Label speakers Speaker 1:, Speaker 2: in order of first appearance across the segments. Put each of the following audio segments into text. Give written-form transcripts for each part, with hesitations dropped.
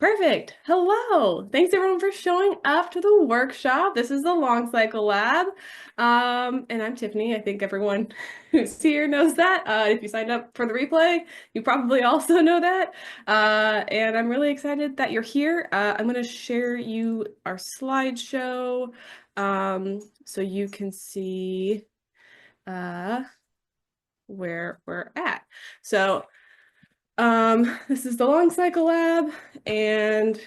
Speaker 1: Perfect. Hello. Thanks everyone for showing up to the workshop. This is the Long Cycle Lab. And I'm Tiffany. I think everyone who's here knows that. If you signed up for the replay, you probably also know that. And I'm really excited that you're here. I'm going to share you our slideshow so you can see where we're at. So this is the Long Cycle Lab, and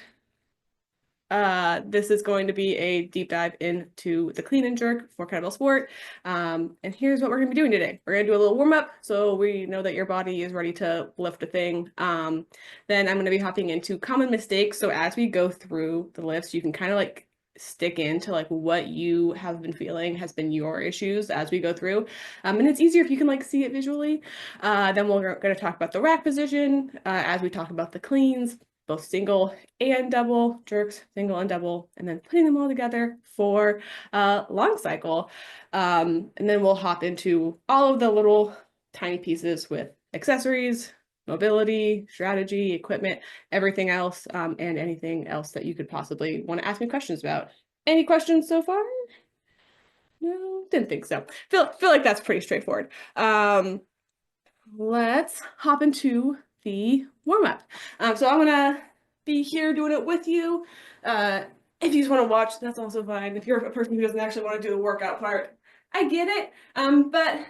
Speaker 1: this is going to be a deep dive into the clean and jerk for kettlebell sport. And here's what we're going to be doing today. We're going to do a little warm up so we know that your body is ready to lift a thing. Then I'm going to be hopping into common mistakes. So as we go through the lifts, you can kind of like stick into like what you have been feeling has been your issues as we go through. And it's easier if you can like see it visually. Then we're going to talk about the rack position as we talk about the cleans, both single and double jerks, single and double, and then putting them all together for long cycle. And then we'll hop into all of the little tiny pieces with accessories, mobility, strategy, equipment, everything else, and anything else that you could possibly want to ask me questions about. Any questions so far? No, didn't think so. Feel like that's pretty straightforward. Let's hop into the warm-up. So I'm gonna be here doing it with you. If you just want to watch, that's also fine. If you're a person who doesn't actually want to do the workout part, I get it. But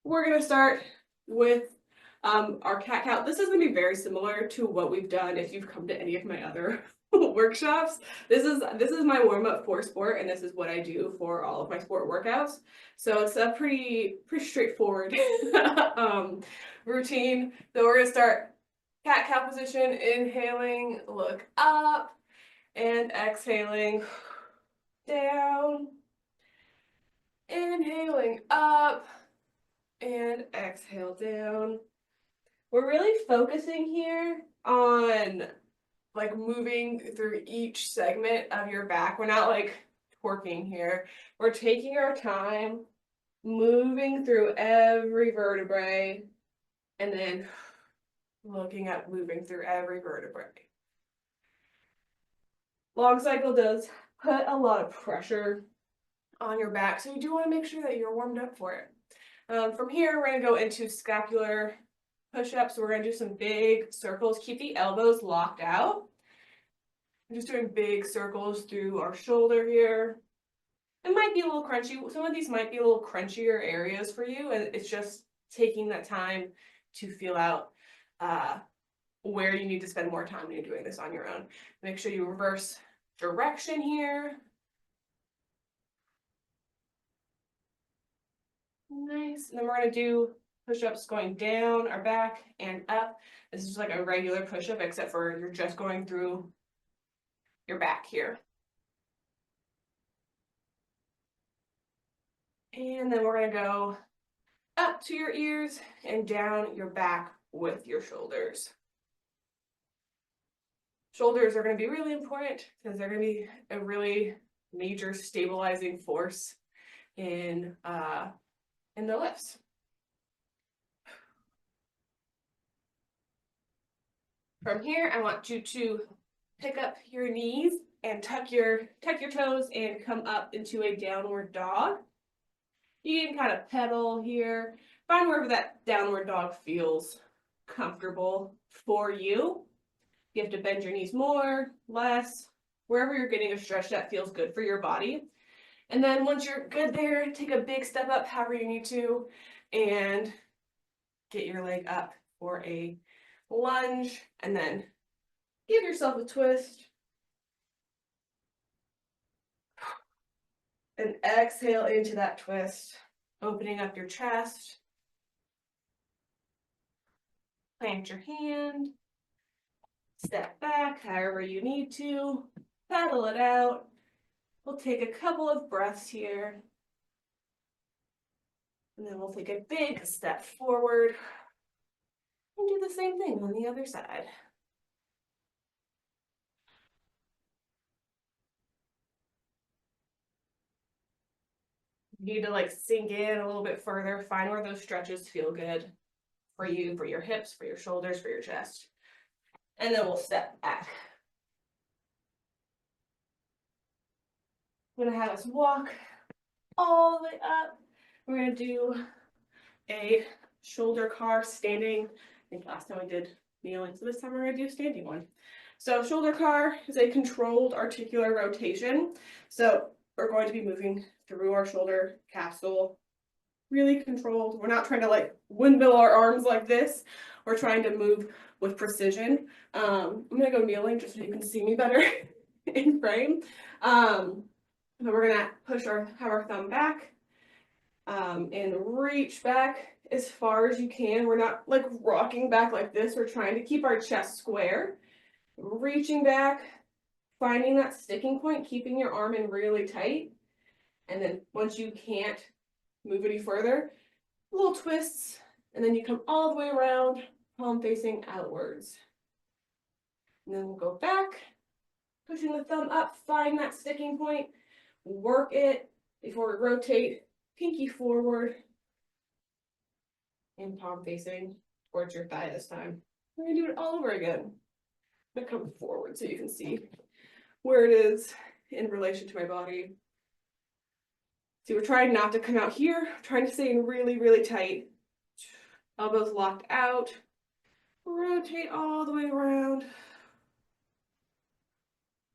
Speaker 1: we're gonna start with our cat count. This is gonna be very similar to what we've done if you've come to any of my other workshops. This is my warm-up for sport, and this is what I do for all of my sport workouts. So it's a pretty straightforward routine. So we're gonna start cat cow position, inhaling, look up, and exhaling down, inhaling up, and exhale down. We're really focusing here on like moving through each segment of your back. We're not like twerking here. We're taking our time, moving through every vertebrae, and then looking at moving through every vertebrae. Long cycle does put a lot of pressure on your back, so you do want to make sure that you're warmed up for it. From here, we're going to go into scapular push-ups. So we're going to do some big circles. Keep the elbows locked out. I'm just doing big circles through our shoulder here. It might be a little crunchy. Some of these might be a little crunchier areas for you, and it's just taking that time to feel out where you need to spend more time when you're doing this on your own. Make sure you reverse direction here. Nice. And then we're going to do push-ups going down our back and up. This is just like a regular push-up, except for you're just going through your back here. And then we're going to go up to your ears and down your back with your shoulders. Shoulders are going to be really important because they're going to be a really major stabilizing force in the lifts. From here, I want you to pick up your knees and tuck your toes and come up into a downward dog. You can kind of pedal here. Find wherever that downward dog feels comfortable for you. You have to bend your knees more, less, wherever you're getting a stretch that feels good for your body. And then once you're good there, take a big step up however you need to and get your leg up for a lunge, and then give yourself a twist. And exhale into that twist, opening up your chest. Plant your hand. Step back however you need to. Paddle it out. We'll take a couple of breaths here. And then we'll take a big step forward and do the same thing on the other side. You need to like sink in a little bit further. Find where those stretches feel good for you, for your hips, for your shoulders, for your chest. and then we'll step back. I'm gonna have us walk all the way up. We're gonna do a shoulder car standing. I think last time we did kneeling, so this time we're gonna do a standing one. So shoulder car is a controlled articular rotation. So we're going to be moving through our shoulder capsule, really controlled. We're not trying to like windmill our arms like this. We're trying to move with precision. I'm gonna go kneeling just so you can see me better in frame. But we're gonna have our thumb back and reach back as far as you can. We're not like rocking back like this. We're trying to keep our chest square. Reaching back, finding that sticking point, keeping your arm in really tight. And then once you can't move any further, little twists, and then you come all the way around, palm facing outwards. And then we'll go back, pushing the thumb up, find that sticking point, work it before we rotate, pinky forward, and palm facing towards your thigh this time. We're gonna do it all over again. I'm gonna come forward so you can see where it is in relation to my body. See, we're trying not to come out here, trying to stay in really, really tight. Elbows locked out. Rotate all the way around.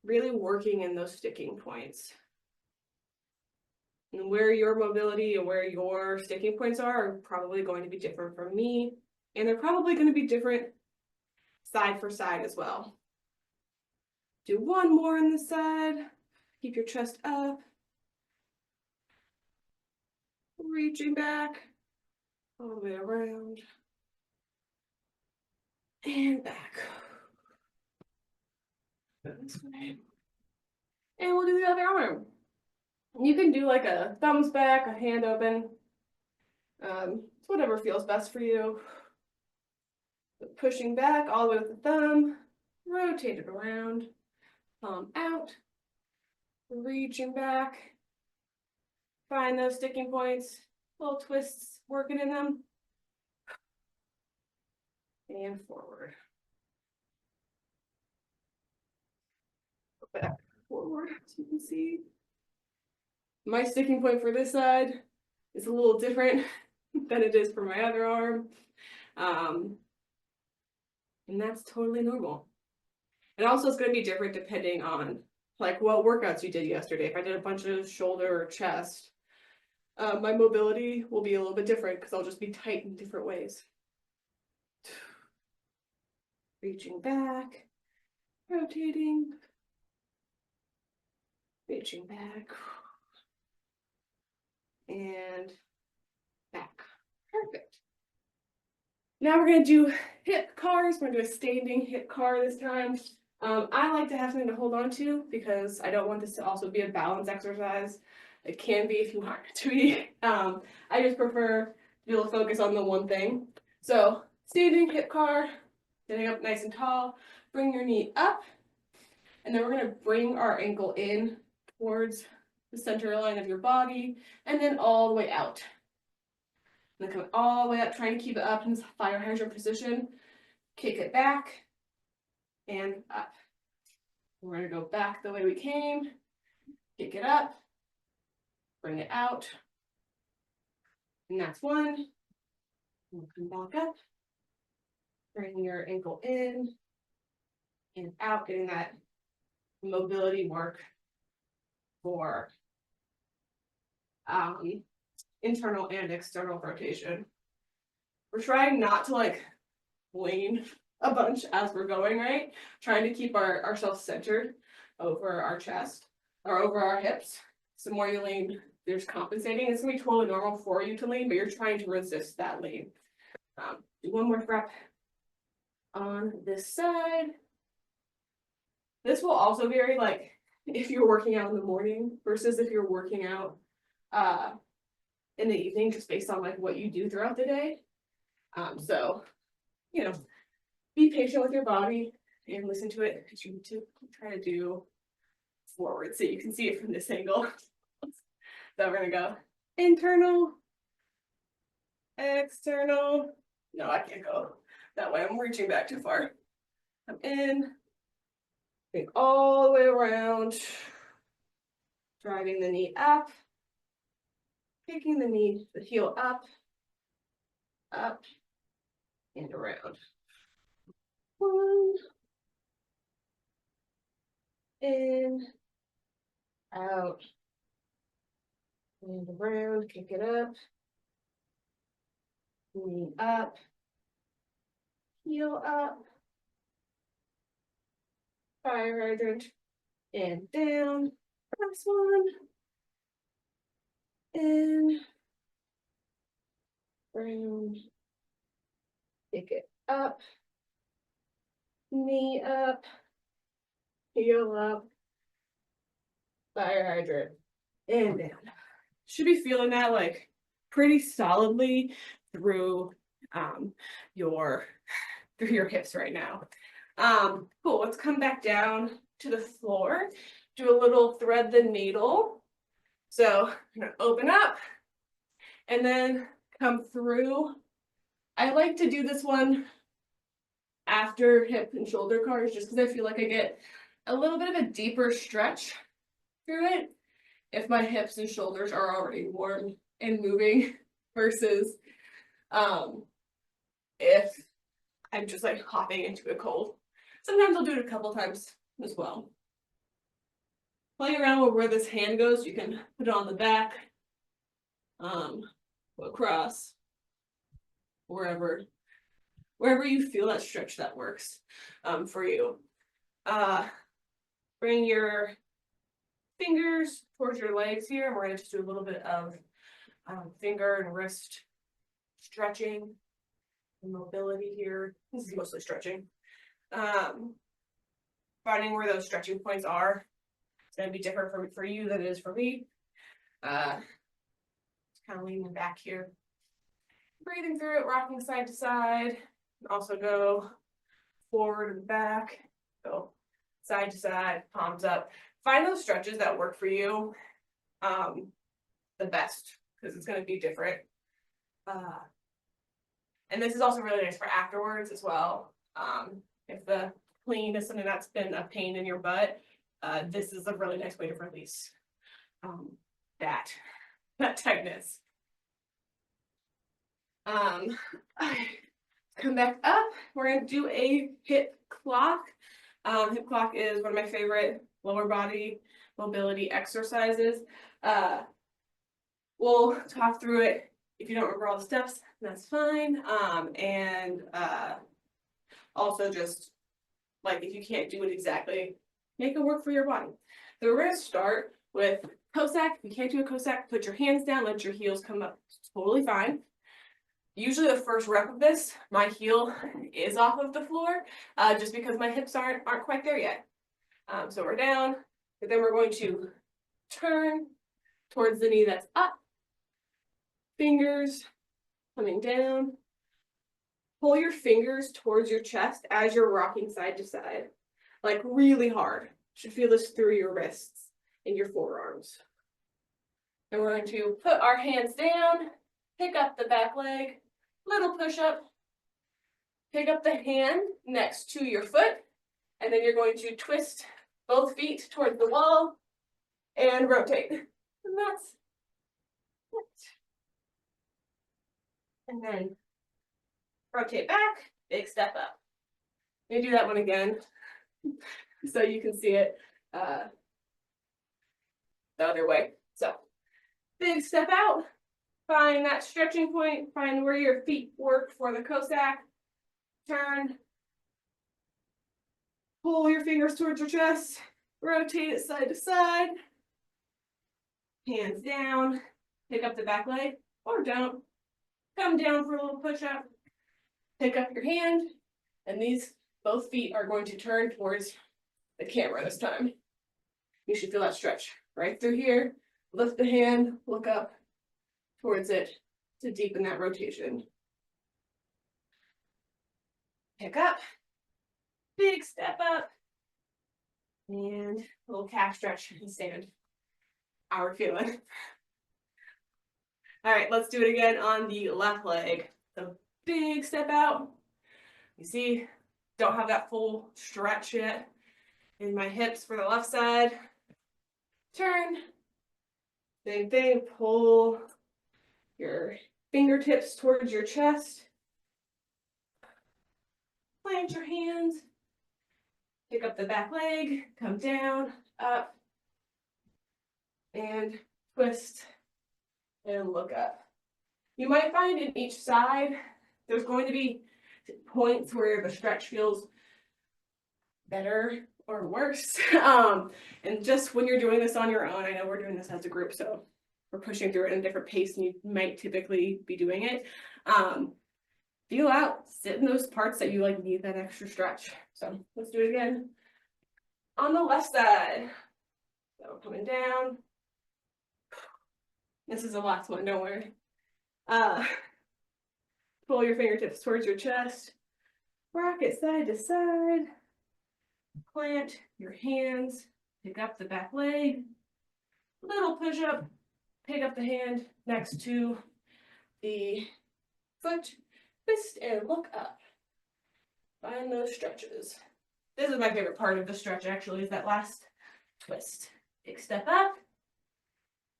Speaker 1: Really working in those sticking points. And where your mobility and where your sticking points are probably going to be different from me. And they're probably going to be different side for side as well. Do one more on this side. Keep your chest up. Reaching back. All the way around. And back. This way. And we'll do the other arm. You can do like a thumbs back, a hand open. It's whatever feels best for you. But pushing back all the way with the thumb, rotate it around, palm out, reaching back, find those sticking points, little twists working in them, and forward. Back, forward, so you can see. My sticking point for this side is a little different than it is for my other arm. And that's totally normal. And also it's going to be different depending on like what workouts you did yesterday. If I did a bunch of shoulder or chest, my mobility will be a little bit different because I'll just be tight in different ways. Reaching back, rotating, reaching back, and back. Perfect. Now we're going to do hip cars. We're going to do a standing hip car this time. I like to have something to hold on to because I don't want this to also be a balance exercise. It can be if you want it to be. I just prefer to be able to focus on the one thing. So standing hip car, sitting up nice and tall, bring your knee up, and then we're going to bring our ankle in towards the center line of your body, and then all the way out. And then come all the way up, trying to keep it up in this fire hydrant position. Kick it back and up. We're going to go back the way we came, kick it up, bring it out, and that's one. We'll come back up, bring your ankle in and out, getting that mobility work for internal and external rotation. We're trying not to like lean a bunch as we're going, right? Trying to keep ourselves centered over our chest or over our hips. So the more you lean, there's compensating. It's gonna be totally normal for you to lean, but you're trying to resist that lean. Do one more rep on this side. This will also vary, like if you're working out in the morning versus if you're working out in the evening, just based on like what you do throughout the day. So, you know, be patient with your body and listen to it because you need to try to do forward so you can see it from this angle. So we're gonna go internal, external. No, I can't go that way. I'm reaching back too far. come in, bring all the way around, driving the knee up, taking the heel up, and around. One, in, out, and around, kick it up, knee up, heel up, fire hydrant, and down, last one, in, round, kick it up, knee up, heel up, fire hydrant, and down. Should be feeling that like pretty solidly through your hips right now. Cool, let's come back down to the floor, do a little thread the needle. So I'm gonna open up and then come through. I like to do this one after hip and shoulder cars just because I feel like I get a little bit of a deeper stretch through it if my hips and shoulders are already warm and moving versus if I'm just like hopping into a cold. Sometimes I'll do it a couple times as well. Playing around with where this hand goes, you can put it on the back, go across, wherever you feel that stretch that works for you. Bring your fingers towards your legs here, and we're gonna just do a little bit of finger and wrist stretching and mobility here. This is mostly stretching. Finding where those stretching points are. It's gonna be different for you than it is for me. Just kind of leaning back here. Breathing through it, rocking side to side. Also go forward and back. Go side to side, palms up. Find those stretches that work for you the best, because it's going to be different. And this is also really nice for afterwards as well. If the clean is something that's been a pain in your butt, this is a really nice way to release that tightness. Come back up. We're going to do a hip clock. Hip clock is one of my favorite lower body mobility exercises. We'll talk through it. If you don't remember all the steps, that's fine. And also just like if you can't do it exactly, make it work for your body. So we're going to start with Cossack. If you can't do a Cossack, put your hands down, let your heels come up. It's totally fine. Usually the first rep of this, my heel is off of the floor, just because my hips aren't quite there yet. So we're down, but then we're going to turn towards the knee that's up. Fingers coming down. Pull your fingers towards your chest as you're rocking side to side, like really hard. You should feel this through your wrists and your forearms. And we're going to put our hands down, pick up the back leg, little push up, pick up the hand next to your foot, and then you're going to twist both feet towards the wall and rotate. And that's it. And then rotate back, big step up. Let me do that one again so you can see it the other way. So big step out, find that stretching point, find where your feet work for the Cossack, turn, pull your fingers towards your chest, rotate it side to side, hands down, pick up the back leg, or don't. Come down for a little push-up, pick up your hand, and these both feet are going to turn towards the camera this time. You should feel that stretch right through here. Lift the hand, look up towards it to deepen that rotation. Pick up, big step up, and a little calf stretch and stand. How we're feeling. All right, let's do it again on the left leg. So big step out. You see don't have that full stretch yet in my hips for the left side. Turn. Same thing, pull your fingertips towards your chest. Plant your hands. Pick up the back leg, come down, up, and twist and look up. You might find in each side, there's going to be points where the stretch feels better or worse. And just when you're doing this on your own, I know we're doing this as a group, so we're pushing through it in a different pace than you might typically be doing it. Feel out, sit in those parts that you like need that extra stretch. So let's do it again. On the left side, so coming down. This is the last one, don't worry. Pull your fingertips towards your chest, rock it side to side, plant your hands, pick up the back leg, little push up, pick up the hand next to the foot, twist and look up. Find those stretches. This is my favorite part of the stretch actually, is that last twist. Big step up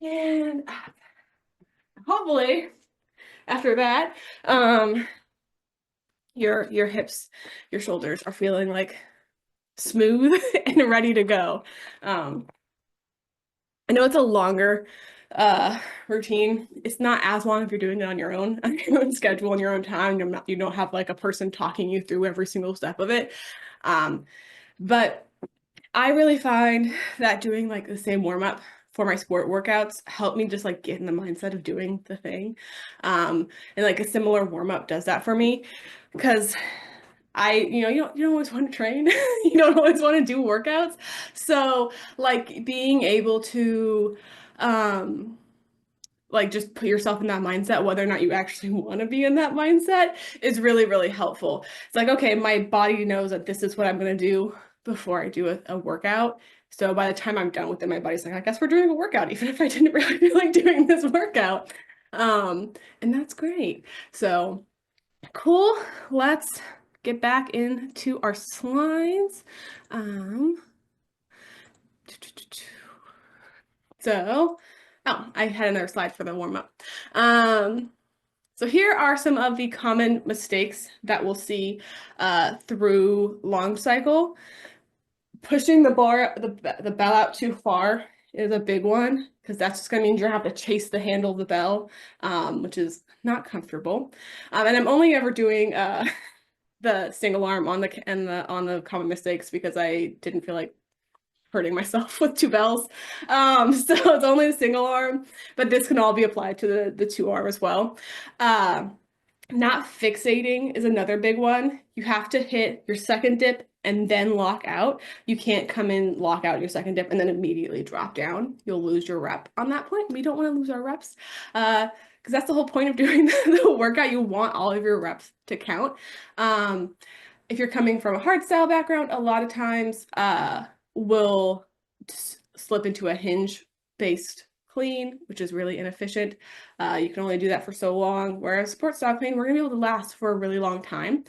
Speaker 1: and up. Hopefully, after that, your hips, your shoulders are feeling like smooth and ready to go. I know it's a longer routine. It's not as long if you're doing it on your own schedule, on your own time. You don't have like a person talking you through every single step of it. But I really find that doing like the same warm-up for my sport workouts help me just like get in the mindset of doing the thing. And like a similar warm-up does that for me, because you don't always want to train. You don't always want to do workouts. So like being able to like just put yourself in that mindset, whether or not you actually want to be in that mindset, is really, really helpful. It's like, okay, my body knows that this is what I'm going to do before I do a workout. So by the time I'm done with it, my body's like, I guess we're doing a workout, even if I didn't really feel like doing this workout. And that's great. So cool. Let's get back into our slides. I had another slide for the warm-up. So here are some of the common mistakes that we'll see through long cycle. Pushing the bell out too far is a big one, because that's just going to mean you're going to have to chase the handle of the bell, which is not comfortable. And I'm only ever doing the single arm on the common mistakes because I didn't feel like hurting myself with 2 bells. So it's only the single arm, but this can all be applied to the 2 arm as well. Not fixating is another big one. You have to hit your second dip and then lock out. You can't come in, lock out your second dip, and then immediately drop down. You'll lose your rep on that point. We don't want to lose our reps, because that's the whole point of doing the workout. You want all of your reps to count. If you're coming from a hard style background, a lot of times we'll slip into a hinge based clean, which is really inefficient. You can only do that for so long, whereas sports style clean, we're gonna be able to last for a really long time.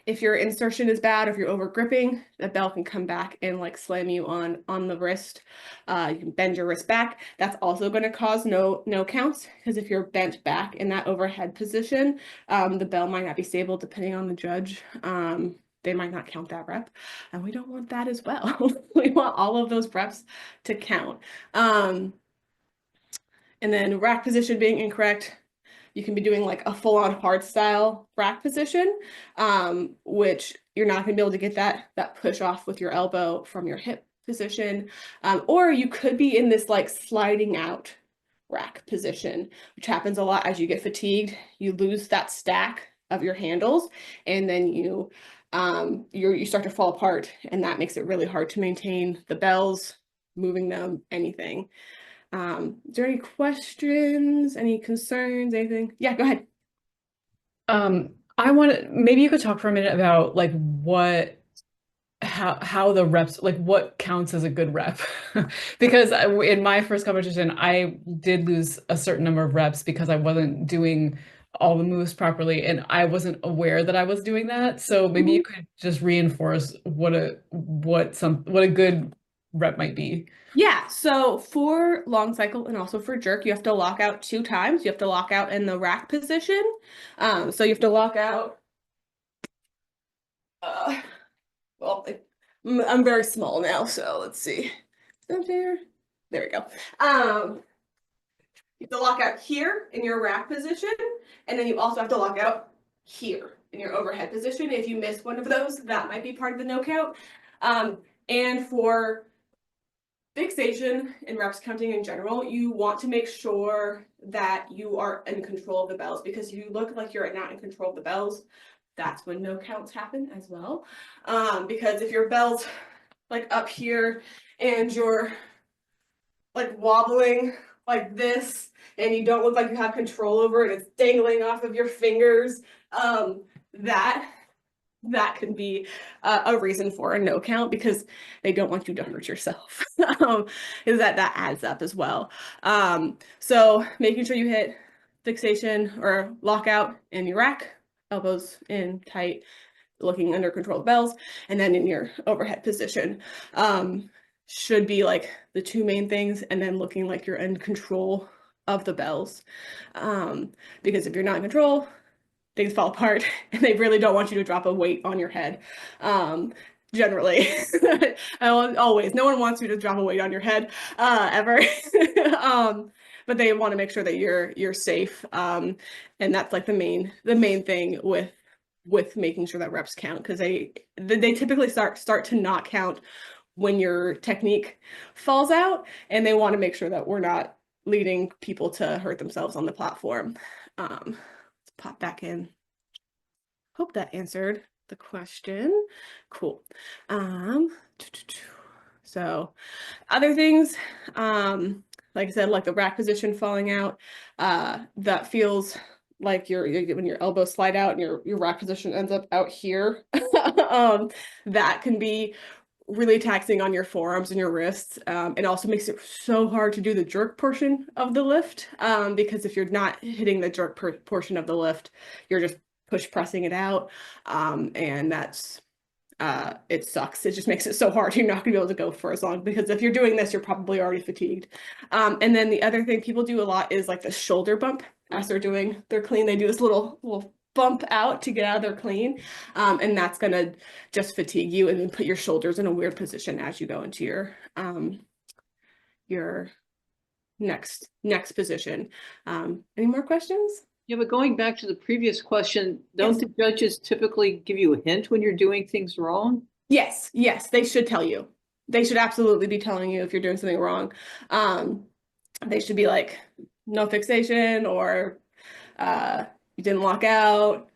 Speaker 1: If your insertion is bad, or if you're over gripping, the bell can come back and like slam you on the wrist. You can bend your wrist back. That's also going to cause no counts, because if you're bent back in that overhead position, the bell might not be stable depending on the judge. They might not count that rep, and we don't want that as well. We want all of those reps to count. And then rack position being incorrect. You can be doing like a full-on hard style rack position, which you're not going to be able to get that push off with your elbow from your hip position. Or you could be in this like sliding out rack position, which happens a lot as you get fatigued. You lose that stack of your handles, and then you start to fall apart, and that makes it really hard to maintain the bells, moving them, anything. Is there any questions, any concerns, anything? Yeah, go ahead.
Speaker 2: Maybe you could talk for a minute about like how the reps, like what counts as a good rep. Because in my first competition, I did lose a certain number of reps because I wasn't doing all the moves properly, and I wasn't aware that I was doing that. So maybe you could just reinforce what a good rep might be.
Speaker 1: Yeah, so for long cycle and also for jerk, you have to lock out 2 times. You have to lock out in the rack position. So you have to lock out. Uh, well, I'm very small now, so let's see. Up there. There we go. You have to lock out here in your rack position, and then you also have to lock out here in your overhead position. If you miss one of those, that might be part of the no count. And for fixation and reps counting in general, you want to make sure that you are in control of the bells, because if you look like you're not in control of the bells, that's when no counts happen as well. Because if your bell's like up here and you're like wobbling like this and you don't look like you have control over it, it's dangling off of your fingers, that can be a reason for a no count, because they don't want you to hurt yourself. Is that adds up as well. So making sure you hit fixation or lockout in your rack, elbows in tight, looking under control of bells, and then in your overhead position should be like the 2 main things, and then looking like you're in control of the bells, because if you're not in control, things fall apart, and they really don't want you to drop a weight on your head. Generally, always, no one wants you to drop a weight on your head, ever. But they want to make sure that you're safe. And that's like the main thing with making sure that reps count, because they typically start to not count when your technique falls out, and they want to make sure that we're not leading people to hurt themselves on the platform. Let's pop back in. Hope that answered the question. Cool. So other things, like I said, like the rack position falling out, that feels like when your elbows slide out and your rack position ends up out here. That can be really taxing on your forearms and your wrists. It also makes it so hard to do the jerk portion of the lift, because if you're not hitting the jerk portion of the lift, you're just push pressing it out, and that's it sucks. It just makes it so hard. You're not gonna be able to go for as long, because if you're doing this, you're probably already fatigued. And then the other thing people do a lot is like the shoulder bump as they're doing their clean. They do this little bump out to get out of their clean, and that's gonna just fatigue you and then put your shoulders in a weird position as you go into your next position. Any more questions?
Speaker 3: Yeah, but going back to the previous question, don't
Speaker 1: Yes.
Speaker 3: the judges typically give you a hint when you're doing things wrong?
Speaker 1: Yes, they should tell you. They should absolutely be telling you if you're doing something wrong. They should be like, no fixation, or you didn't lock out,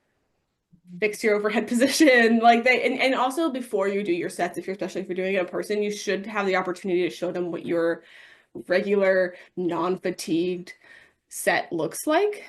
Speaker 1: fix your overhead position. Like and also before you do your sets, especially if you're doing it in person, you should have the opportunity to show them what your regular non-fatigued set looks like.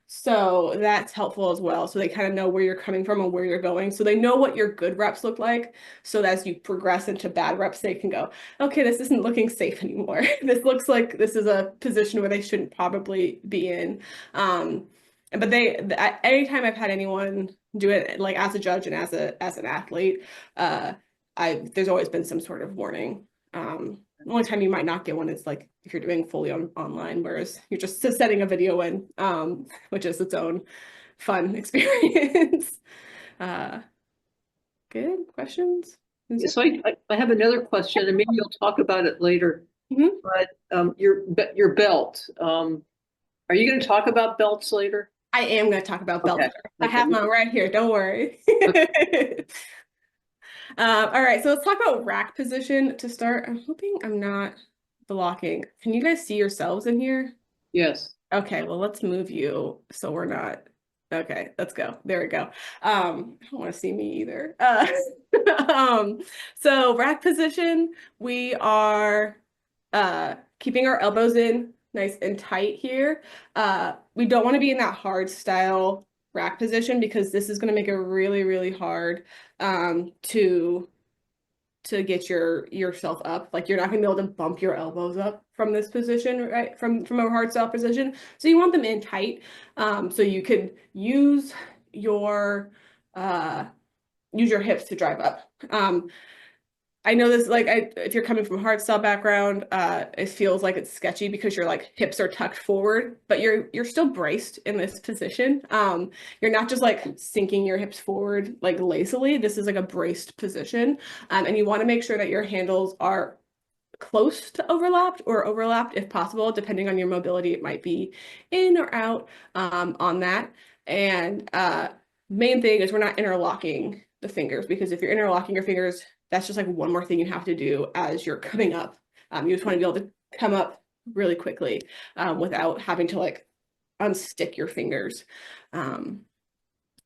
Speaker 1: So that's helpful as well. So they kind of know where you're coming from and where you're going. So they know what your good reps look like. So that as you progress into bad reps, they can go, okay, this isn't looking safe anymore. This looks like this is a position where they shouldn't probably be in. But anytime I've had anyone do it, like as a judge and as an athlete, there's always been some sort of warning. The only time you might not get one is like if you're doing fully online, whereas you're just setting a video in, which is its own fun experience. Good questions?
Speaker 3: So I have another question, and maybe you'll talk about it later.
Speaker 1: Mhm.
Speaker 3: But your belt, are you going to talk about belts later?
Speaker 1: I am going to talk about belts.
Speaker 3: Okay.
Speaker 1: I have mine right here. Don't worry. All right, so let's talk about rack position to start. I'm hoping I'm not blocking. Can you guys see yourselves in here?
Speaker 3: Yes.
Speaker 1: Okay, well, let's move you so we're not. Okay, let's go. There we go. I don't want to see me either. So rack position, we are keeping our elbows in nice and tight here. We don't want to be in that hard style rack position, because this is going to make it really, really hard to to get yourself up. Like you're not gonna be able to bump your elbows up from this position, right? From a hard style position. So you want them in tight. So you could use your hips to drive up. I know this, like, if you're coming from a hard style background, it feels like it's sketchy because your like hips are tucked forward, but you're still braced in this position. You're not just like sinking your hips forward like lazily. This is like a braced position, and you want to make sure that your handles are close to overlapped or overlapped if possible, depending on your mobility. It might be in or out on that. And main thing is we're not interlocking the fingers, because if you're interlocking your fingers, that's just like one more thing you have to do as you're coming up. You just want to be able to come up really quickly without having to like unstick your fingers. Do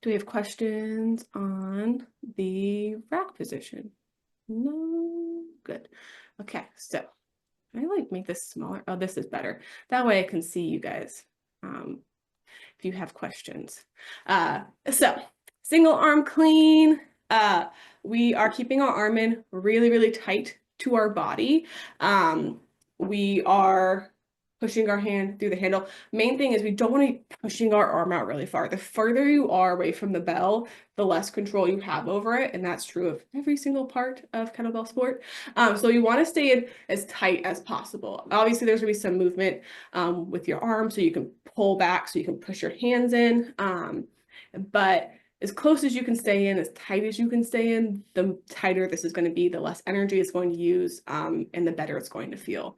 Speaker 1: we have questions on the rack position? No, good. Okay, so I like make this smaller. Oh, this is better. That way I can see you guys if you have questions. So single arm clean. We are keeping our arm in really, really tight to our body. We are pushing our hand through the handle. Main thing is we don't want to be pushing our arm out really far. The further you are away from the bell, the less control you have over it. And that's true of every single part of kettlebell sport. So you want to stay in as tight as possible. Obviously, there's going to be some movement with your arm, so you can pull back, so you can push your hands in. But as close as you can stay in, as tight as you can stay in, the tighter this is going to be, the less energy it's going to use, and the better it's going to feel.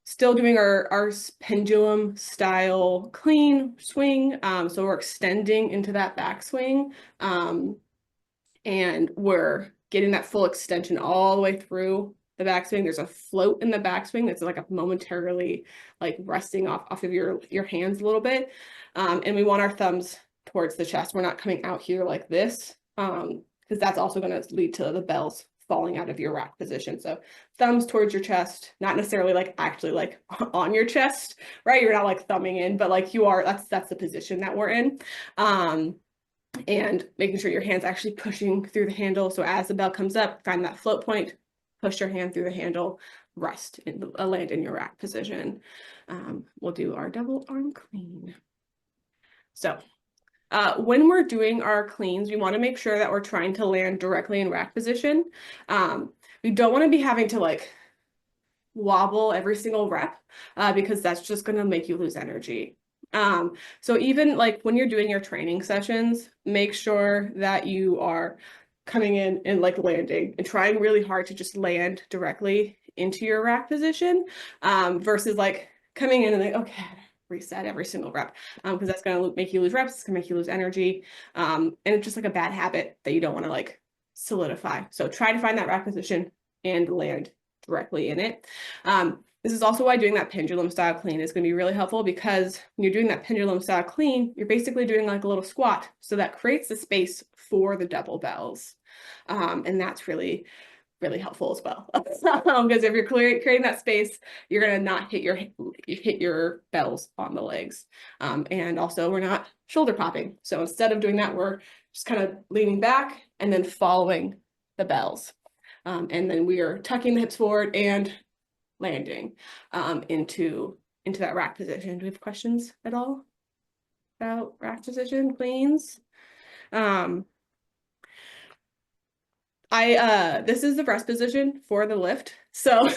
Speaker 1: Still doing our pendulum style clean swing. So we're extending into that backswing, and we're getting that full extension all the way through the backswing. There's a float in the backswing that's like a momentarily like resting off of your hands a little bit. And we want our thumbs towards the chest. We're not coming out here like this, because that's also going to lead to the bells falling out of your rack position. So thumbs towards your chest, not necessarily like actually like on your chest, right? You're not like thumbing in, but like you are, that's the position that we're in. And making sure your hand's actually pushing through the handle. So as the bell comes up, find that float point, push your hand through the handle, rest, and land in your rack position. We'll do our double arm clean. So when we're doing our cleans, we want to make sure that we're trying to land directly in rack position. We don't want to be having to like wobble every single rep, because that's just going to make you lose energy. So even like when you're doing your training sessions, make sure that you are coming in and like landing and trying really hard to just land directly into your rack position, versus like coming in and like, okay, reset every single rep, because that's going to make you lose reps. It's going to make you lose energy, and it's just like a bad habit that you don't want to like solidify. So try to find that rack position and land directly in it. This is also why doing that pendulum style clean is going to be really helpful, because when you're doing that pendulum style clean, you're basically doing like a little squat. So that creates the space for the double bells, and that's really helpful as well. Because if you're creating that space, you're gonna not hit your bells on the legs. And also we're not shoulder popping. So instead of doing that, we're just kind of leaning back and then following the bells. And then we are tucking the hips forward and landing into that rack position. Do we have questions at all about rack position cleans? This is the rest position for the lift. So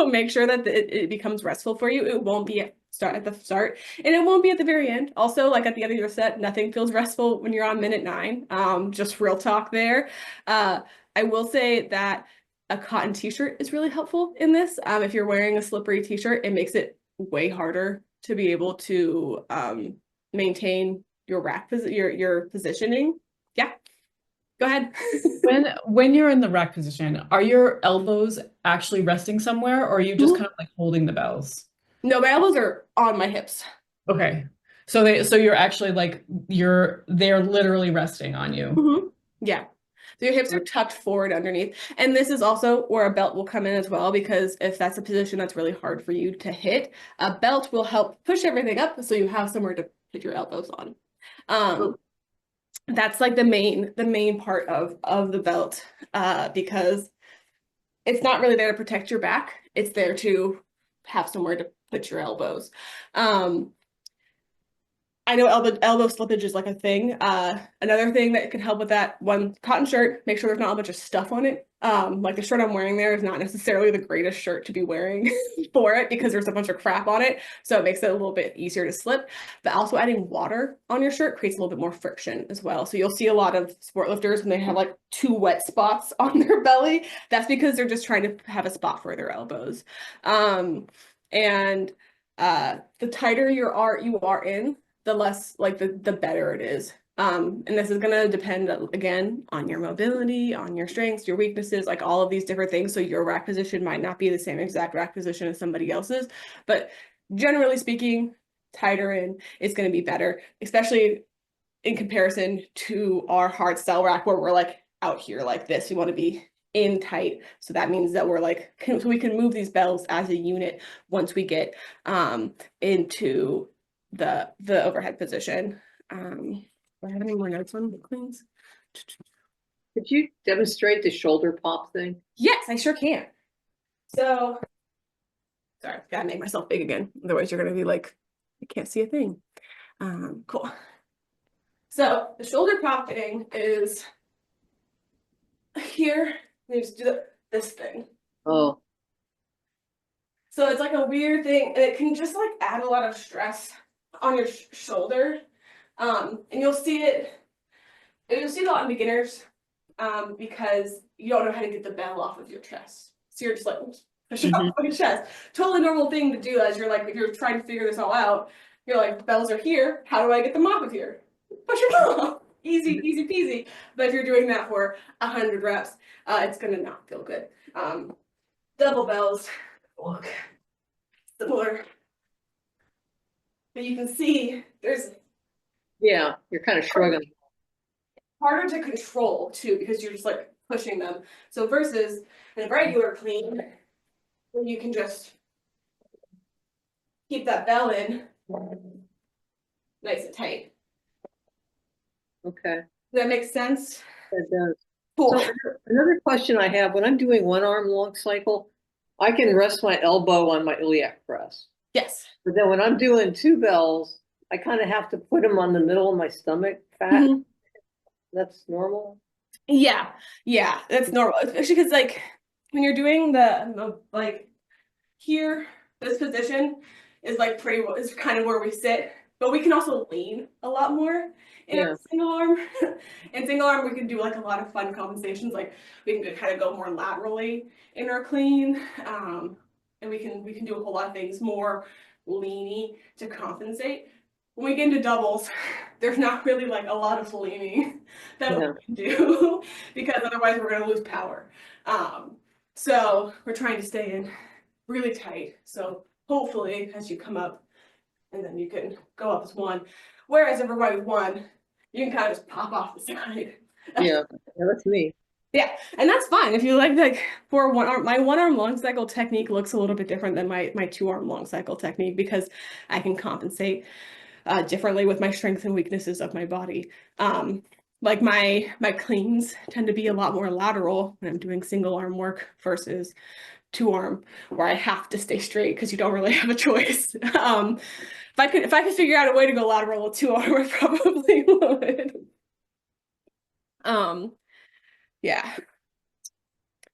Speaker 1: make sure that it becomes restful for you. It won't be at the start, and it won't be at the very end. Also, like at the end of your set, nothing feels restful when you're on minute 9. Just real talk there. I will say that a cotton t-shirt is really helpful in this. If you're wearing a slippery t-shirt, it makes it way harder to be able to maintain your rack your positioning. Yeah. Go ahead.
Speaker 2: When you're in the rack position, are your elbows actually resting somewhere, or are you just kind of like holding the bells?
Speaker 1: No, my elbows are on my hips.
Speaker 2: Okay. So you're actually like they're literally resting on you.
Speaker 1: Yeah. So your hips are tucked forward underneath. And this is also where a belt will come in as well, because if that's a position that's really hard for you to hit, a belt will help push everything up so you have somewhere to put your elbows on. That's like the main part of the belt, because it's not really there to protect your back. It's there to have somewhere to put your elbows. Um, I know elbow slippage is like a thing. Another thing that can help with that, one, cotton shirt, make sure there's not a bunch of stuff on it. Like the shirt I'm wearing there is not necessarily the greatest shirt to be wearing for it because there's a bunch of crap on it. So it makes it a little bit easier to slip. But also adding water on your shirt creates a little bit more friction as well. So you'll see a lot of sport lifters when they have like 2 wet spots on their belly. That's because they're just trying to have a spot for their elbows. And the tighter you are in, the less like the better it is. And this is gonna depend again on your mobility, on your strengths, your weaknesses, like all of these different things. So your rack position might not be the same exact rack position as somebody else's, but generally speaking, tighter in is gonna be better, especially in comparison to our hard style rack where we're like out here like this. We want to be in tight. So that means that we're like, so we can move these bells as a unit once we get into the overhead position. Do I have any more notes on the cleans?
Speaker 3: Could you demonstrate the shoulder pop thing?
Speaker 1: Yes, I sure can. So, sorry, gotta make myself big again. Otherwise you're gonna be like, I can't see a thing. Cool. So the shoulder popping is here. You just do this thing.
Speaker 3: Oh,
Speaker 1: So it's like a weird thing, and it can just like add a lot of stress on your shoulder. And you'll see it a lot in beginners, because you don't know how to get the bell off of your chest. So you're just like push it off your chest. Totally normal thing to do as you're like, if you're trying to figure this all out, you're like, bells are here. How do I get them off of here? Push your bell off. Easy, easy peasy. But if you're doing that for 100 reps, it's gonna not feel good. Double bells look similar. But you can see there's
Speaker 3: yeah, you're kind of shrugging.
Speaker 1: harder to control too because you're just like pushing them. So versus a regular clean, where you can just keep that bell in nice and tight.
Speaker 3: Okay,
Speaker 1: Does that make sense?
Speaker 3: that does.
Speaker 1: Cool.
Speaker 3: So another question I have, when I'm doing one arm long cycle, I can rest my elbow on my iliac crest.
Speaker 1: Yes.
Speaker 3: But then when I'm doing 2 bells, I kind of have to put them on the middle of my stomach fat.
Speaker 1: Mhm.
Speaker 3: That's normal.
Speaker 1: Yeah, that's normal. Especially because like when you're doing the like here, this position is like is kind of where we sit, but we can also lean a lot more in
Speaker 3: Yeah.
Speaker 1: a single arm. In single arm, we can do like a lot of fun compensations. Like we can kind of go more laterally in our clean, and we can do a whole lot of things more leany to compensate. When we get into doubles, there's not really like a lot of leaning that
Speaker 3: Yeah.
Speaker 1: we can do because otherwise we're gonna lose power. So we're trying to stay in really tight. So hopefully as you come up and then you can go up as one. Whereas if we're going with one, you can kind of just pop off the side.
Speaker 3: Yeah, that's me.
Speaker 1: Yeah, and that's fine. If you like for one arm, my one arm long cycle technique looks a little bit different than my 2-arm long cycle technique because I can compensate differently with my strengths and weaknesses of my body. Like my cleans tend to be a lot more lateral when I'm doing single arm work versus 2-arm, where I have to stay straight because you don't really have a choice. If I could figure out a way to go lateral with 2-arm, I probably would. Yeah.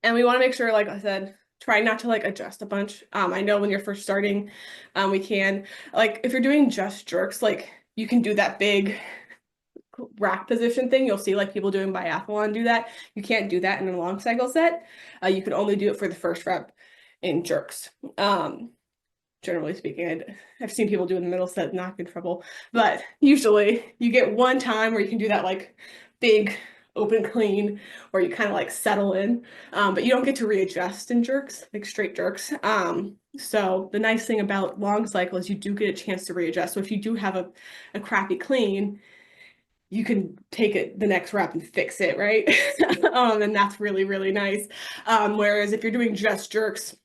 Speaker 1: And we want to make sure, like I said, try not to like adjust a bunch. I know when you're first starting, we can like if you're doing just jerks, like you can do that big rack position thing. You'll see like people doing biathlon do that. You can't do that in a long cycle set. You can only do it for the first rep in jerks. Generally speaking, I've seen people do in the middle set, not in trouble, but usually you get one time where you can do that like big open clean where you kind of like settle in, but you don't get to readjust in jerks, like straight jerks. So the nice thing about long cycle is you do get a chance to readjust. So if you do have a crappy clean, you can take it the next rep and fix it, right? And that's really, really nice. Whereas if you're doing just jerks,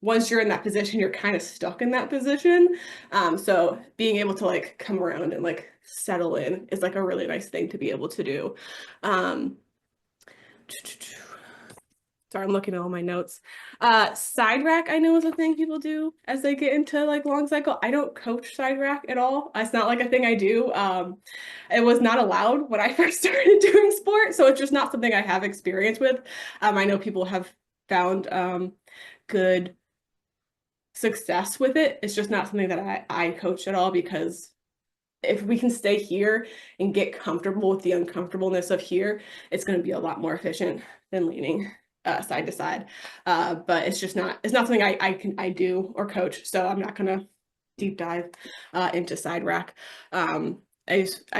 Speaker 1: once you're in that position, you're kind of stuck in that position. So being able to like come around and like settle in is like a really nice thing to be able to do. Sorry, I'm looking at all my notes. Side rack I know is a thing people do as they get into like long cycle. I don't coach side rack at all. It's not like a thing I do. It was not allowed when I first started doing sport, so it's just not something I have experience with. I know people have found good success with it. It's just not something that I coach at all, because if we can stay here and get comfortable with the uncomfortableness of here, it's going to be a lot more efficient than leaning side to side. But it's not something I do or coach, so I'm not going to deep dive into side rack. I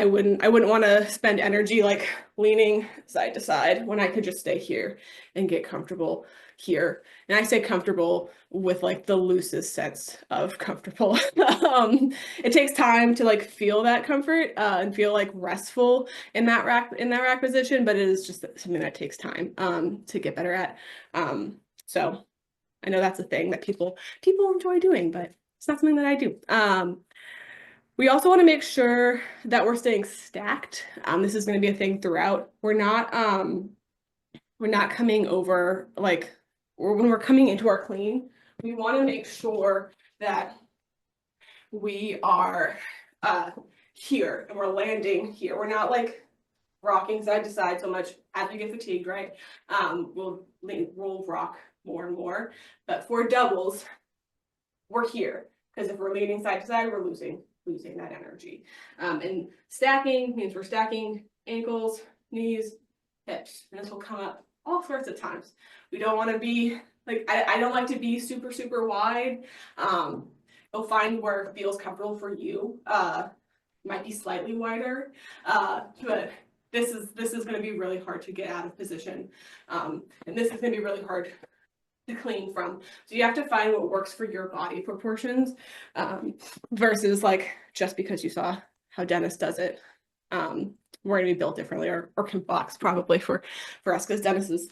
Speaker 1: wouldn't want to spend energy like leaning side to side when I could just stay here and get comfortable here. And I say comfortable with like the loosest sense of comfortable. It takes time to like feel that comfort and feel like restful in that rack position, but it is just something that takes time to get better at. So I know that's a thing that people enjoy doing, but it's not something that I do. We also want to make sure that we're staying stacked. This is going to be a thing throughout. We're not coming over like, or when we're coming into our clean, we want to make sure that we are here and we're landing here. We're not like rocking side to side so much. As we get fatigued, right? We'll rock more and more. But for doubles, we're here, because if we're leaning side to side, we're losing that energy. And stacking means we're stacking ankles, knees, hips, and this will come up all sorts of times. We don't want to be like, I don't like to be super, super wide. You'll find where it feels comfortable for you. Might be slightly wider, but this is going to be really hard to get out of position. And this is going to be really hard to clean from. So you have to find what works for your body proportions, versus like just because you saw how Dennis does it. We're gonna be built differently, or can box probably for us, because Dennis is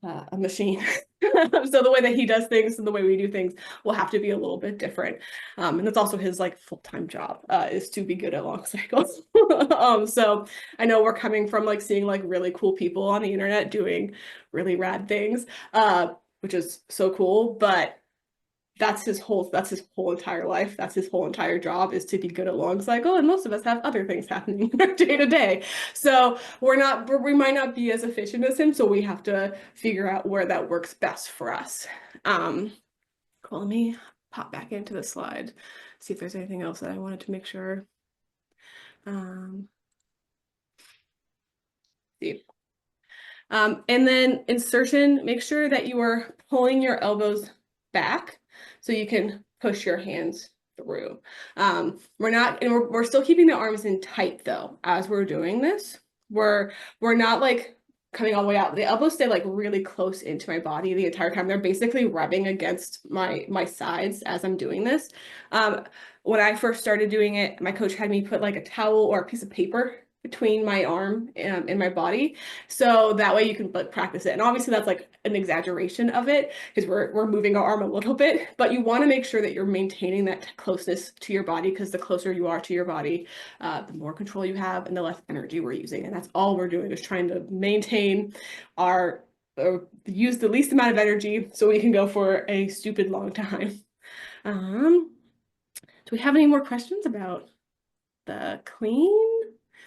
Speaker 1: a machine. So the way that he does things and the way we do things will have to be a little bit different. And that's also his like full-time job, is to be good at long cycles. So I know we're coming from like seeing like really cool people on the internet doing really rad things, which is so cool, but that's his whole entire life. That's his whole entire job, is to be good at long cycle. And most of us have other things happening day to day. So we might not be as efficient as him. So we have to figure out where that works best for us. Cool. Let me pop back into the slide, see if there's anything else that I wanted to make sure. See. And then insertion, make sure that you are pulling your elbows back so you can push your hands through. We're still keeping the arms in tight though as we're doing this. We're not like coming all the way out. The elbows stay like really close into my body the entire time. They're basically rubbing against my sides as I'm doing this. When I first started doing it, my coach had me put like a towel or a piece of paper between my arm and my body, so that way you can like practice it. And obviously that's like an exaggeration of it, because we're moving our arm a little bit, but you want to make sure that you're maintaining that closeness to your body, because the closer you are to your body, the more control you have and the less energy we're using. And that's all we're doing, is trying to maintain use the least amount of energy so we can go for a stupid long time. Do we have any more questions about the clean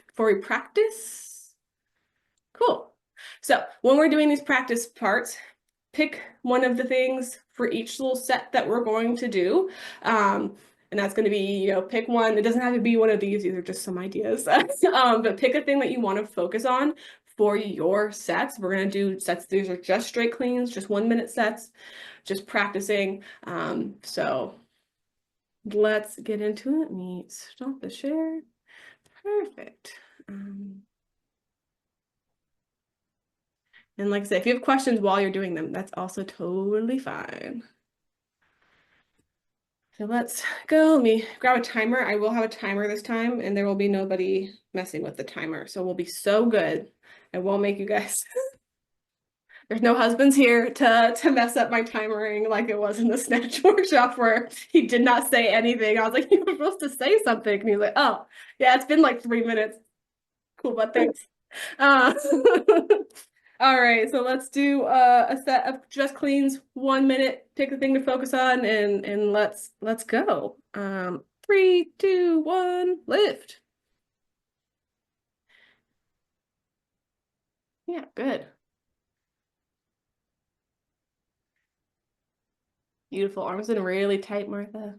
Speaker 1: before we practice? Cool. So when we're doing these practice parts, pick one of the things for each little set that we're going to do. And that's going to be, pick one. It doesn't have to be one of these are just some ideas. But pick a thing that you want to focus on for your sets. We're going to do sets. These are just straight cleans, just 1 minute sets, just practicing. So let's get into it. Let me stop the share. Perfect. And like I said, if you have questions while you're doing them, that's also totally fine. So let's go. Let me grab a timer. I will have a timer this time, and there will be nobody messing with the timer. So we'll be so good. I won't make you guys There's no husbands here to mess up my timering like it was in the snatch workshop where he did not say anything. I was like, you were supposed to say something. And he's like, oh, yeah, it's been like 3 minutes. Cool, but thanks. Uh, all right, so let's do a set of just cleans, 1 minute, pick a thing to focus on, and let's go. 3, 2, 1, lift. Yeah, good. Beautiful. Arms in really tight, Martha.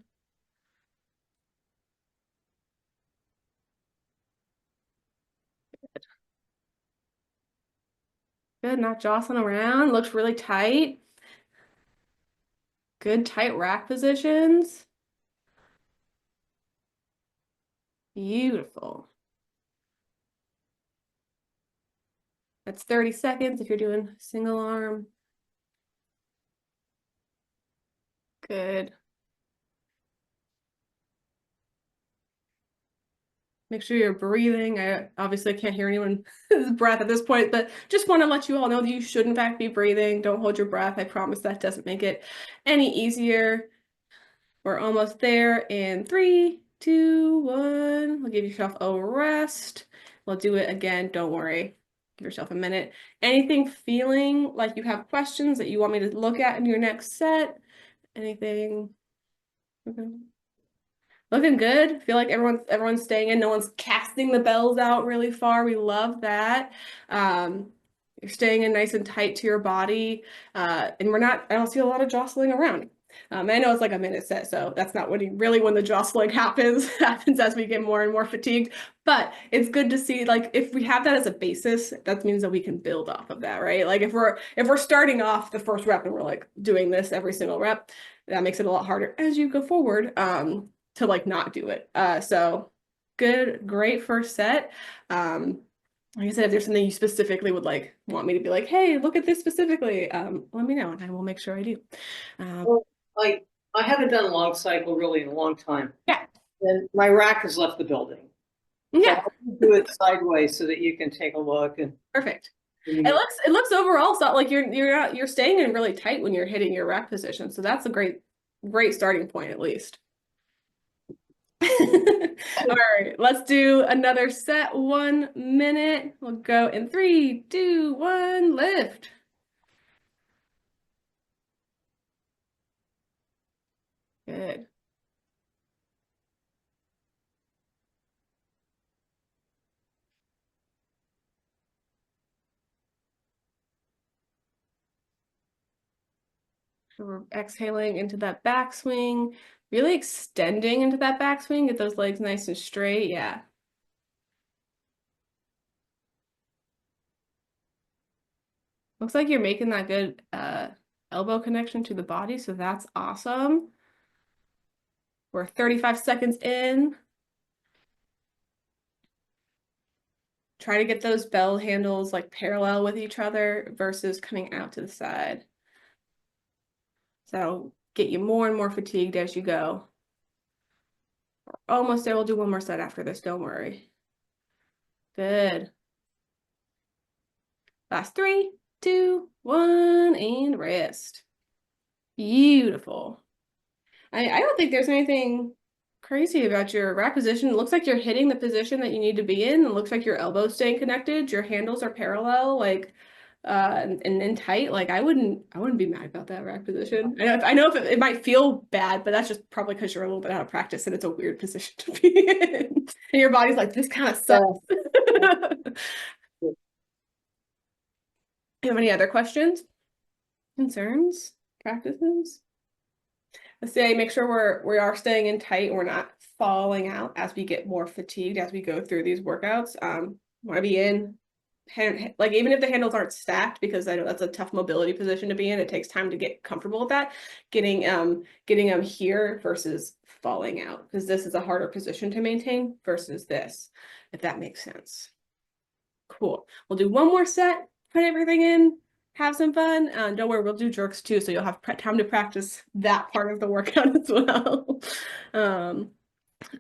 Speaker 1: Good, not jostling around. Looks really tight. Good tight rack positions. Beautiful. That's 30 seconds if you're doing single arm. Good. Make sure you're breathing. I obviously can't hear anyone's breath at this point, but just want to let you all know that you should in fact be breathing. Don't hold your breath. I promise that doesn't make it any easier. We're almost there in 3, 2, 1. We'll give yourself a rest. We'll do it again. Don't worry. Give yourself a minute. Anything feeling like you have questions that you want me to look at in your next set? Anything? Okay. Looking good. Feel like everyone's staying in. No one's casting the bells out really far. We love that. You're staying in nice and tight to your body. And I don't see a lot of jostling around. I know it's like a minute set, so that's not when the jostling happens. Happens as we get more and more fatigued. But it's good to see, like, if we have that as a basis, that means that we can build off of that, right? Like if we're starting off the first rep and we're like doing this every single rep, that makes it a lot harder as you go forward. To like not do it. So good, great first set. Like I said, if there's something you specifically would like want me to be like, hey, look at this specifically, let me know and I will make sure I do.
Speaker 3: Well, I haven't done a long cycle really in a long time.
Speaker 1: Yeah.
Speaker 3: And my rack has left the building.
Speaker 1: Yeah,
Speaker 3: So I'll do it sideways so that you can take a look and
Speaker 1: perfect. It looks overall so like you're staying in really tight when you're hitting your rack position. So that's a great starting point at least. All right, let's do another set. 1 minute. We'll go in 3, 2, 1, lift. Good. So we're exhaling into that backswing, really extending into that backswing. Get those legs nice and straight. Yeah. Looks like you're making that good elbow connection to the body, so that's awesome. We're 35 seconds in. Try to get those bell handles like parallel with each other versus coming out to the side. So get you more and more fatigued as you go. We're almost there. We'll do one more set after this. Don't worry. Good. Last 3, 2, 1, and rest. Beautiful. I don't think there's anything crazy about your rack position. It looks like you're hitting the position that you need to be in. It looks like your elbow's staying connected. Your handles are parallel, like and tight. Like I wouldn't be mad about that rack position. I know if it might feel bad, but that's just probably because you're a little bit out of practice and it's a weird position to be in. And your body's like, this kind of sucks. Have any other questions, concerns, practices? Let's say make sure we are staying in tight. We're not falling out as we get more fatigued as we go through these workouts. Want to be in like even if the handles aren't stacked, because I know that's a tough mobility position to be in. It takes time to get comfortable with that. Getting them here versus falling out, because this is a harder position to maintain versus this, if that makes sense. Cool. We'll do one more set. Put everything in. Have some fun. Don't worry, we'll do jerks too, so you'll have time to practice that part of the workout as well.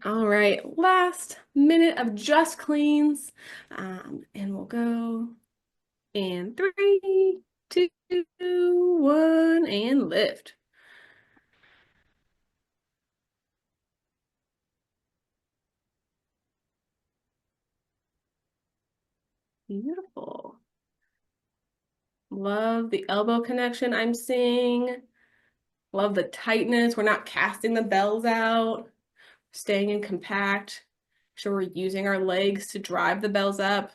Speaker 1: All right, last minute of just cleans, and we'll go in 3, 2, 1, and lift. Beautiful. Love the elbow connection I'm seeing. Love the tightness. We're not casting the bells out, staying in compact. So we're using our legs to drive the bells up.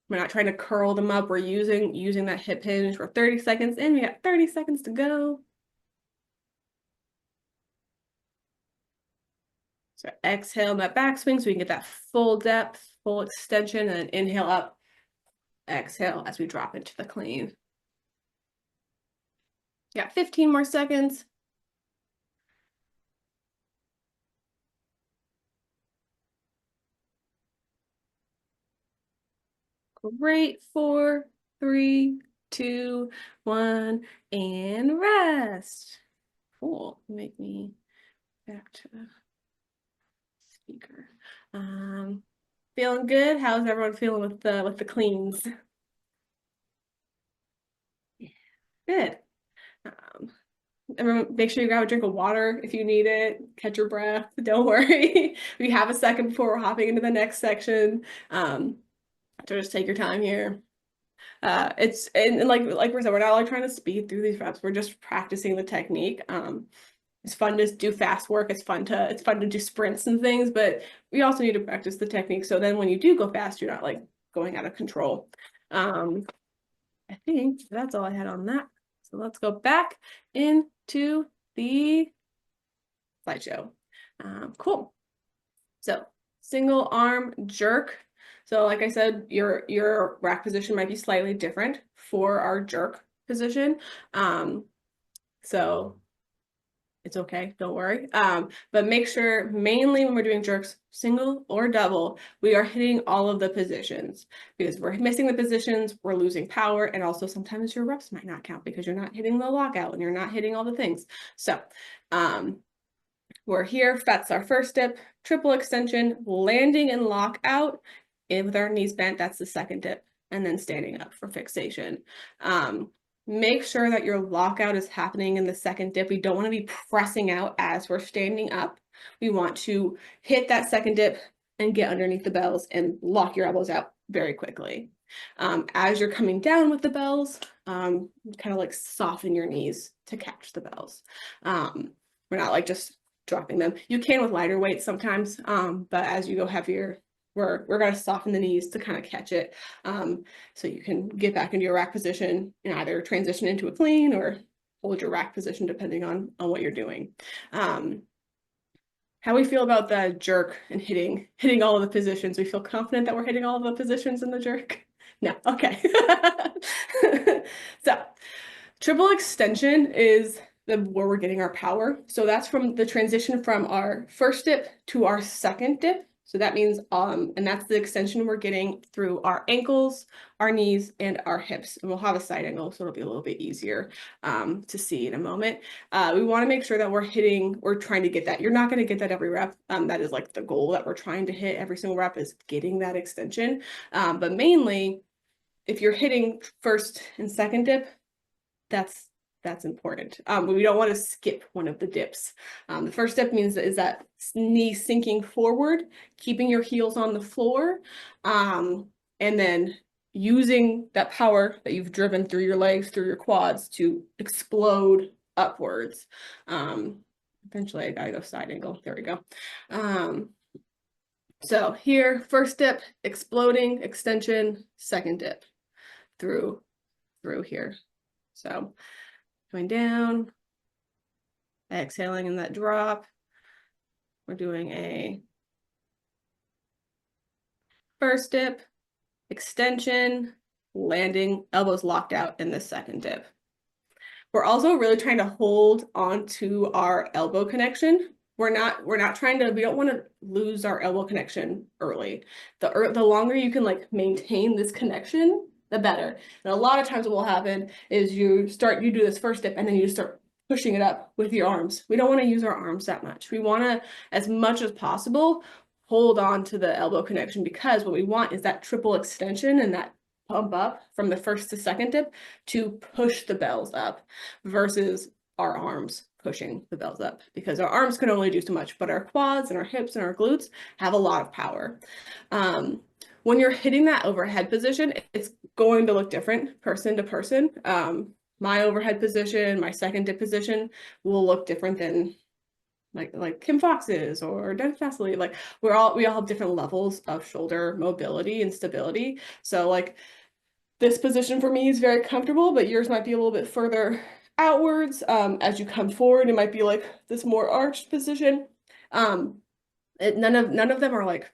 Speaker 1: We're not trying to curl them up. We're using that hip hinge. We're 30 seconds in. We got 30 seconds to go. So exhale in that backswing so we can get that full depth, full extension, and then inhale up. Exhale as we drop into the clean. Got 15 more seconds. Great. 4, 3, 2, 1, and rest. Cool. Make me back to the speaker. Feeling good? How's everyone feeling with the cleans? Good. Everyone, make sure you grab a drink of water if you need it. Catch your breath. Don't worry. We have a second before we're hopping into the next section. So just take your time here. It's and like we said, we're not like trying to speed through these reps. We're just practicing the technique. It's fun to do fast work. It's fun to do sprints and things, but we also need to practice the technique. So then when you do go fast, you're not like going out of control. I think that's all I had on that. So let's go back into the slideshow. Cool. So single arm jerk. So like I said, your rack position might be slightly different for our jerk position. So it's okay, don't worry. But make sure mainly when we're doing jerks, single or double, we are hitting all of the positions, because if we're missing the positions, we're losing power. And also sometimes your reps might not count because you're not hitting the lockout and you're not hitting all the things. So we're here, that's our first dip, triple extension, landing and lockout, and with our knees bent, that's the second dip, and then standing up for fixation. Make sure that your lockout is happening in the second dip. We don't want to be pressing out as we're standing up. We want to hit that second dip and get underneath the bells and lock your elbows out very quickly. As you're coming down with the bells, kind of like soften your knees to catch the bells. We're not like just dropping them. You can with lighter weights sometimes, but as you go heavier, we're going to soften the knees to kind of catch it, so you can get back into your rack position and either transition into a clean or hold your rack position depending on what you're doing. How we feel about the jerk and hitting all of the positions. We feel confident that we're hitting all of the positions in the jerk? No, okay. So triple extension is where we're getting our power. So that's from the transition from our first dip to our second dip. So that means, and that's the extension we're getting through our ankles, our knees, and our hips. And we'll have a side angle, so it'll be a little bit easier to see in a moment. We want to make sure that we're trying to get that. You're not going to get that every rep. That is like the goal that we're trying to hit every single rep, is getting that extension. But mainly, if you're hitting first and second dip, that's important. We don't want to skip one of the dips. The first dip is that knee sinking forward, keeping your heels on the floor, and then using that power that you've driven through your legs, through your quads, to explode upwards. Eventually I gotta go side angle. There we go. So here, first dip, exploding, extension, second dip through here. So going down, exhaling in that drop. We're doing a first dip, extension, landing, elbows locked out in the second dip. We're also really trying to hold on to our elbow connection. We don't want to lose our elbow connection early. The longer you can like maintain this connection, the better. And a lot of times what will happen is you do this first dip and then you start pushing it up with your arms. We don't want to use our arms that much. We want to, as much as possible, hold on to the elbow connection, because what we want is that triple extension and that pump up from the first to second dip to push the bells up versus our arms pushing the bells up, because our arms can only do so much, but our quads and our hips and our glutes have a lot of power. When you're hitting that overhead position, it's going to look different person to person. My overhead position, my second dip position will look different than like Kim Fox's or Dennis Vasily. Like we all have different levels of shoulder mobility and stability. So like this position for me is very comfortable, but yours might be a little bit further outwards. As you come forward, it might be like this more arched position. None of them are like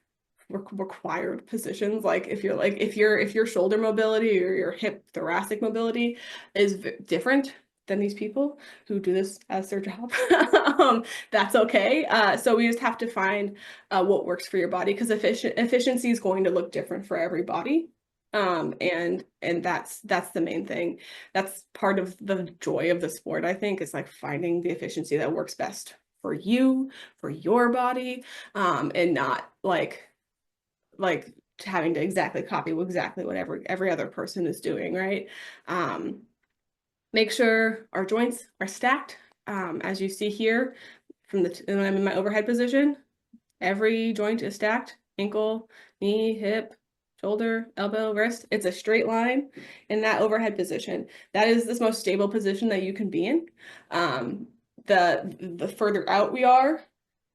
Speaker 1: required positions. Like if your shoulder mobility or your hip thoracic mobility is different than these people who do this as their job, that's okay. So we just have to find what works for your body, because efficiency is going to look different for every body. And that's the main thing. That's part of the joy of the sport, I think, is like finding the efficiency that works best for you, for your body, and not like having to exactly copy exactly what every other person is doing, right? Make sure our joints are stacked. As you see here, when I'm in my overhead position, every joint is stacked: ankle, knee, hip, shoulder, elbow, wrist. It's a straight line in that overhead position. That is the most stable position that you can be in. The further out we are,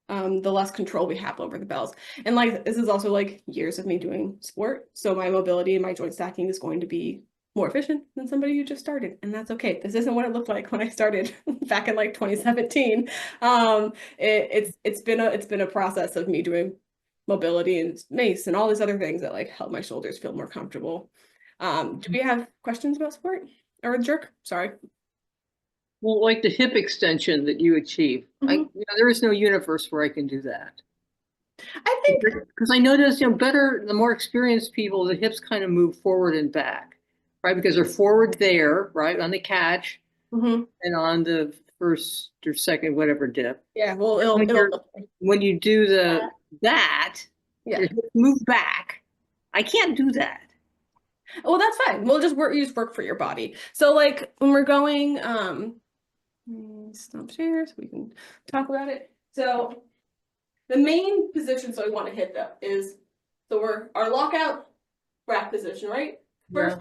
Speaker 1: the less control we have over the bells. And like this is also like years of me doing sport, so my mobility and my joint stacking is going to be more efficient than somebody who just started, and that's okay. This isn't what it looked like when I started back in like 2017. It's been a process of me doing mobility and mace and all these other things that like help my shoulders feel more comfortable. Do we have questions about sport or jerk? Sorry.
Speaker 3: Well, like the hip extension that you achieve, there is no universe where I can do that.
Speaker 1: I think
Speaker 3: Because I notice, the more experienced people, the hips kind of move forward and back, right? Because they're forward there, right, on the catch and on the first or second, whatever dip.
Speaker 1: yeah, well,
Speaker 3: when you do that,
Speaker 1: yeah.
Speaker 3: your hips move back. I can't do that.
Speaker 1: Well, that's fine. We'll just work for your body. So like when we're going, stop share so we can talk about it. So the main position, so we want to hit that is, so we're our lockout rack position, right? First,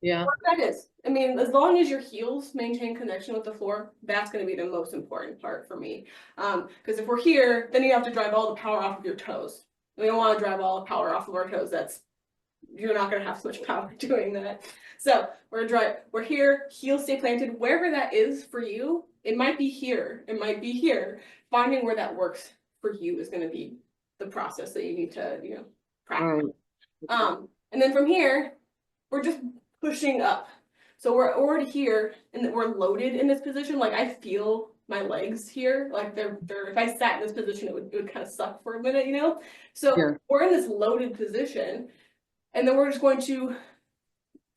Speaker 3: Yeah.
Speaker 1: that is. I mean, as long as your heels maintain connection with the floor, that's going to be the most important part for me. Because if we're here, then you have to drive all the power off of your toes. We don't want to drive all the power off of our toes. You're not going to have so much power doing that. So we're here, heels stay planted wherever that is for you. It might be here, it might be here. Finding where that works for you is going to be the process that you need to, practice. And then from here, we're just pushing up. So we're already here and we're loaded in this position. Like I feel my legs here, like they're if I sat in this position, it would kind of suck for a minute, So we're in this loaded position. And then we're just going to,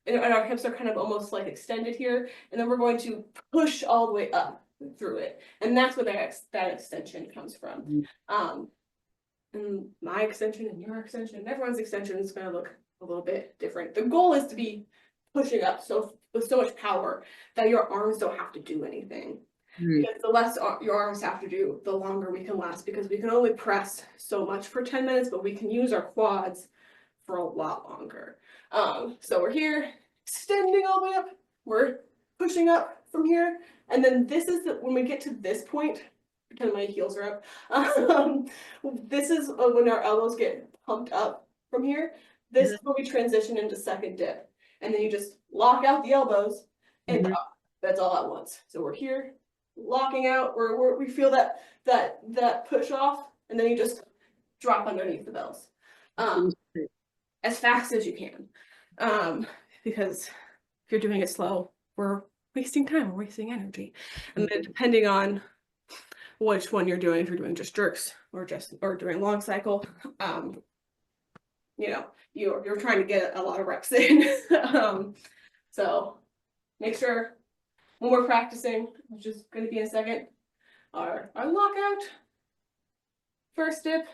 Speaker 1: and our hips are kind of almost like extended here, and then we're going to push all the way up through it. And that's where that extension comes from. And my extension and your extension and everyone's extension is going to look a little bit different. The goal is to be pushing up with so much power that your arms don't have to do anything. Because the less your arms have to do, the longer we can last, because we can only press so much for 10 minutes, but we can use our quads for a lot longer. So we're here, extending all the way up, we're pushing up from here, and then this is when we get to this point, pretend my heels are up, this is when our elbows get pumped up from here. This is when we transition into second dip, and then you just lock out the elbows and up. That's all at once. So we're here, locking out, we feel that push off, and then you just drop underneath the bells. As fast as you can, because if you're doing it slow, we're wasting time, we're wasting energy. And then depending on which one you're doing, if you're doing just jerks or doing long cycle, you're trying to get a lot of reps in. So make sure when we're practicing, which is going to be in a second, our lockout, first dip,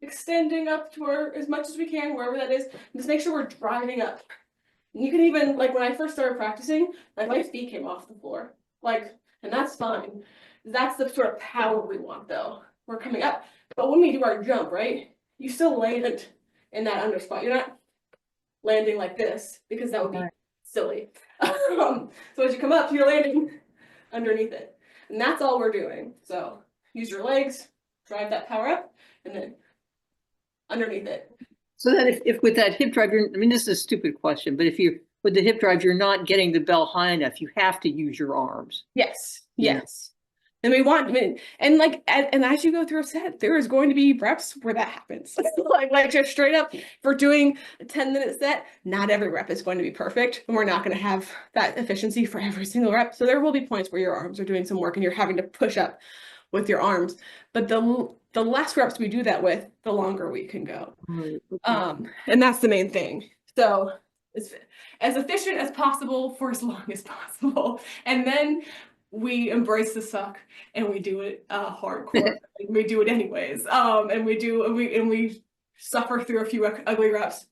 Speaker 1: extending up to as much as we can, wherever that is. Just make sure we're driving up You can even, like when I first started practicing, like my feet came off the floor. Like, and that's fine. That's the sort of power we want though. We're coming up. But when we do our jump, right? You still land in that under spot. You're not landing like this because that would be
Speaker 3: Right.
Speaker 1: silly. So as you come up, you're landing underneath it. And that's all we're doing. So use your legs, drive that power up, and then underneath it.
Speaker 3: So that if with that hip drive, I mean, this is a stupid question, but if you, with the hip drive, you're not getting the bell high enough, you have to use your arms.
Speaker 1: Yes.
Speaker 3: Yeah.
Speaker 1: Yes. And we want, I mean, and like, and as you go through a set, there is going to be reps where that happens. like just straight up, if we're doing a 10-minute set, not every rep is going to be perfect, and we're not going to have that efficiency for every single rep. So there will be points where your arms are doing some work and you're having to push up with your arms. But the less reps we do that with, the longer we can go.
Speaker 3: Right, okay.
Speaker 1: And that's the main thing. So it's as efficient as possible for as long as possible. And then we embrace the suck and we do it hardcore. We do it anyways. And we suffer through a few ugly reps.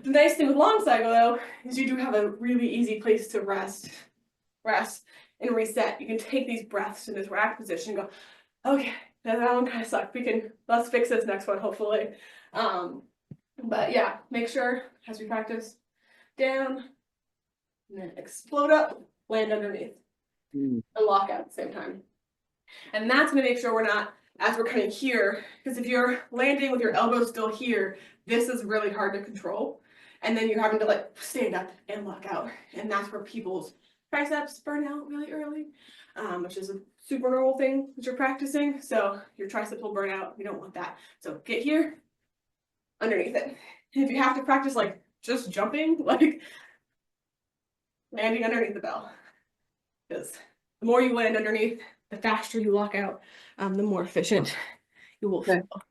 Speaker 1: The nice thing with long cycle though is you do have a really easy place to rest and reset. You can take these breaths in this rack position and go, okay, that one kind of sucked. Let's fix this next one, hopefully. But yeah, make sure as we practice, down, and then explode up, land underneath,
Speaker 3: Mm.
Speaker 1: and lock out at the same time. And that's gonna make sure we're not, as we're coming here, because if you're landing with your elbow still here, this is really hard to control. And then you're having to like stand up and lock out. And that's where people's triceps burn out really early, which is a super normal thing that you're practicing. So your triceps will burn out. We don't want that. So get here, underneath it. And if you have to practice like just jumping, like landing underneath the bell. Because the more you land underneath, the faster you lock out, the more efficient you will
Speaker 3: Okay.
Speaker 1: feel.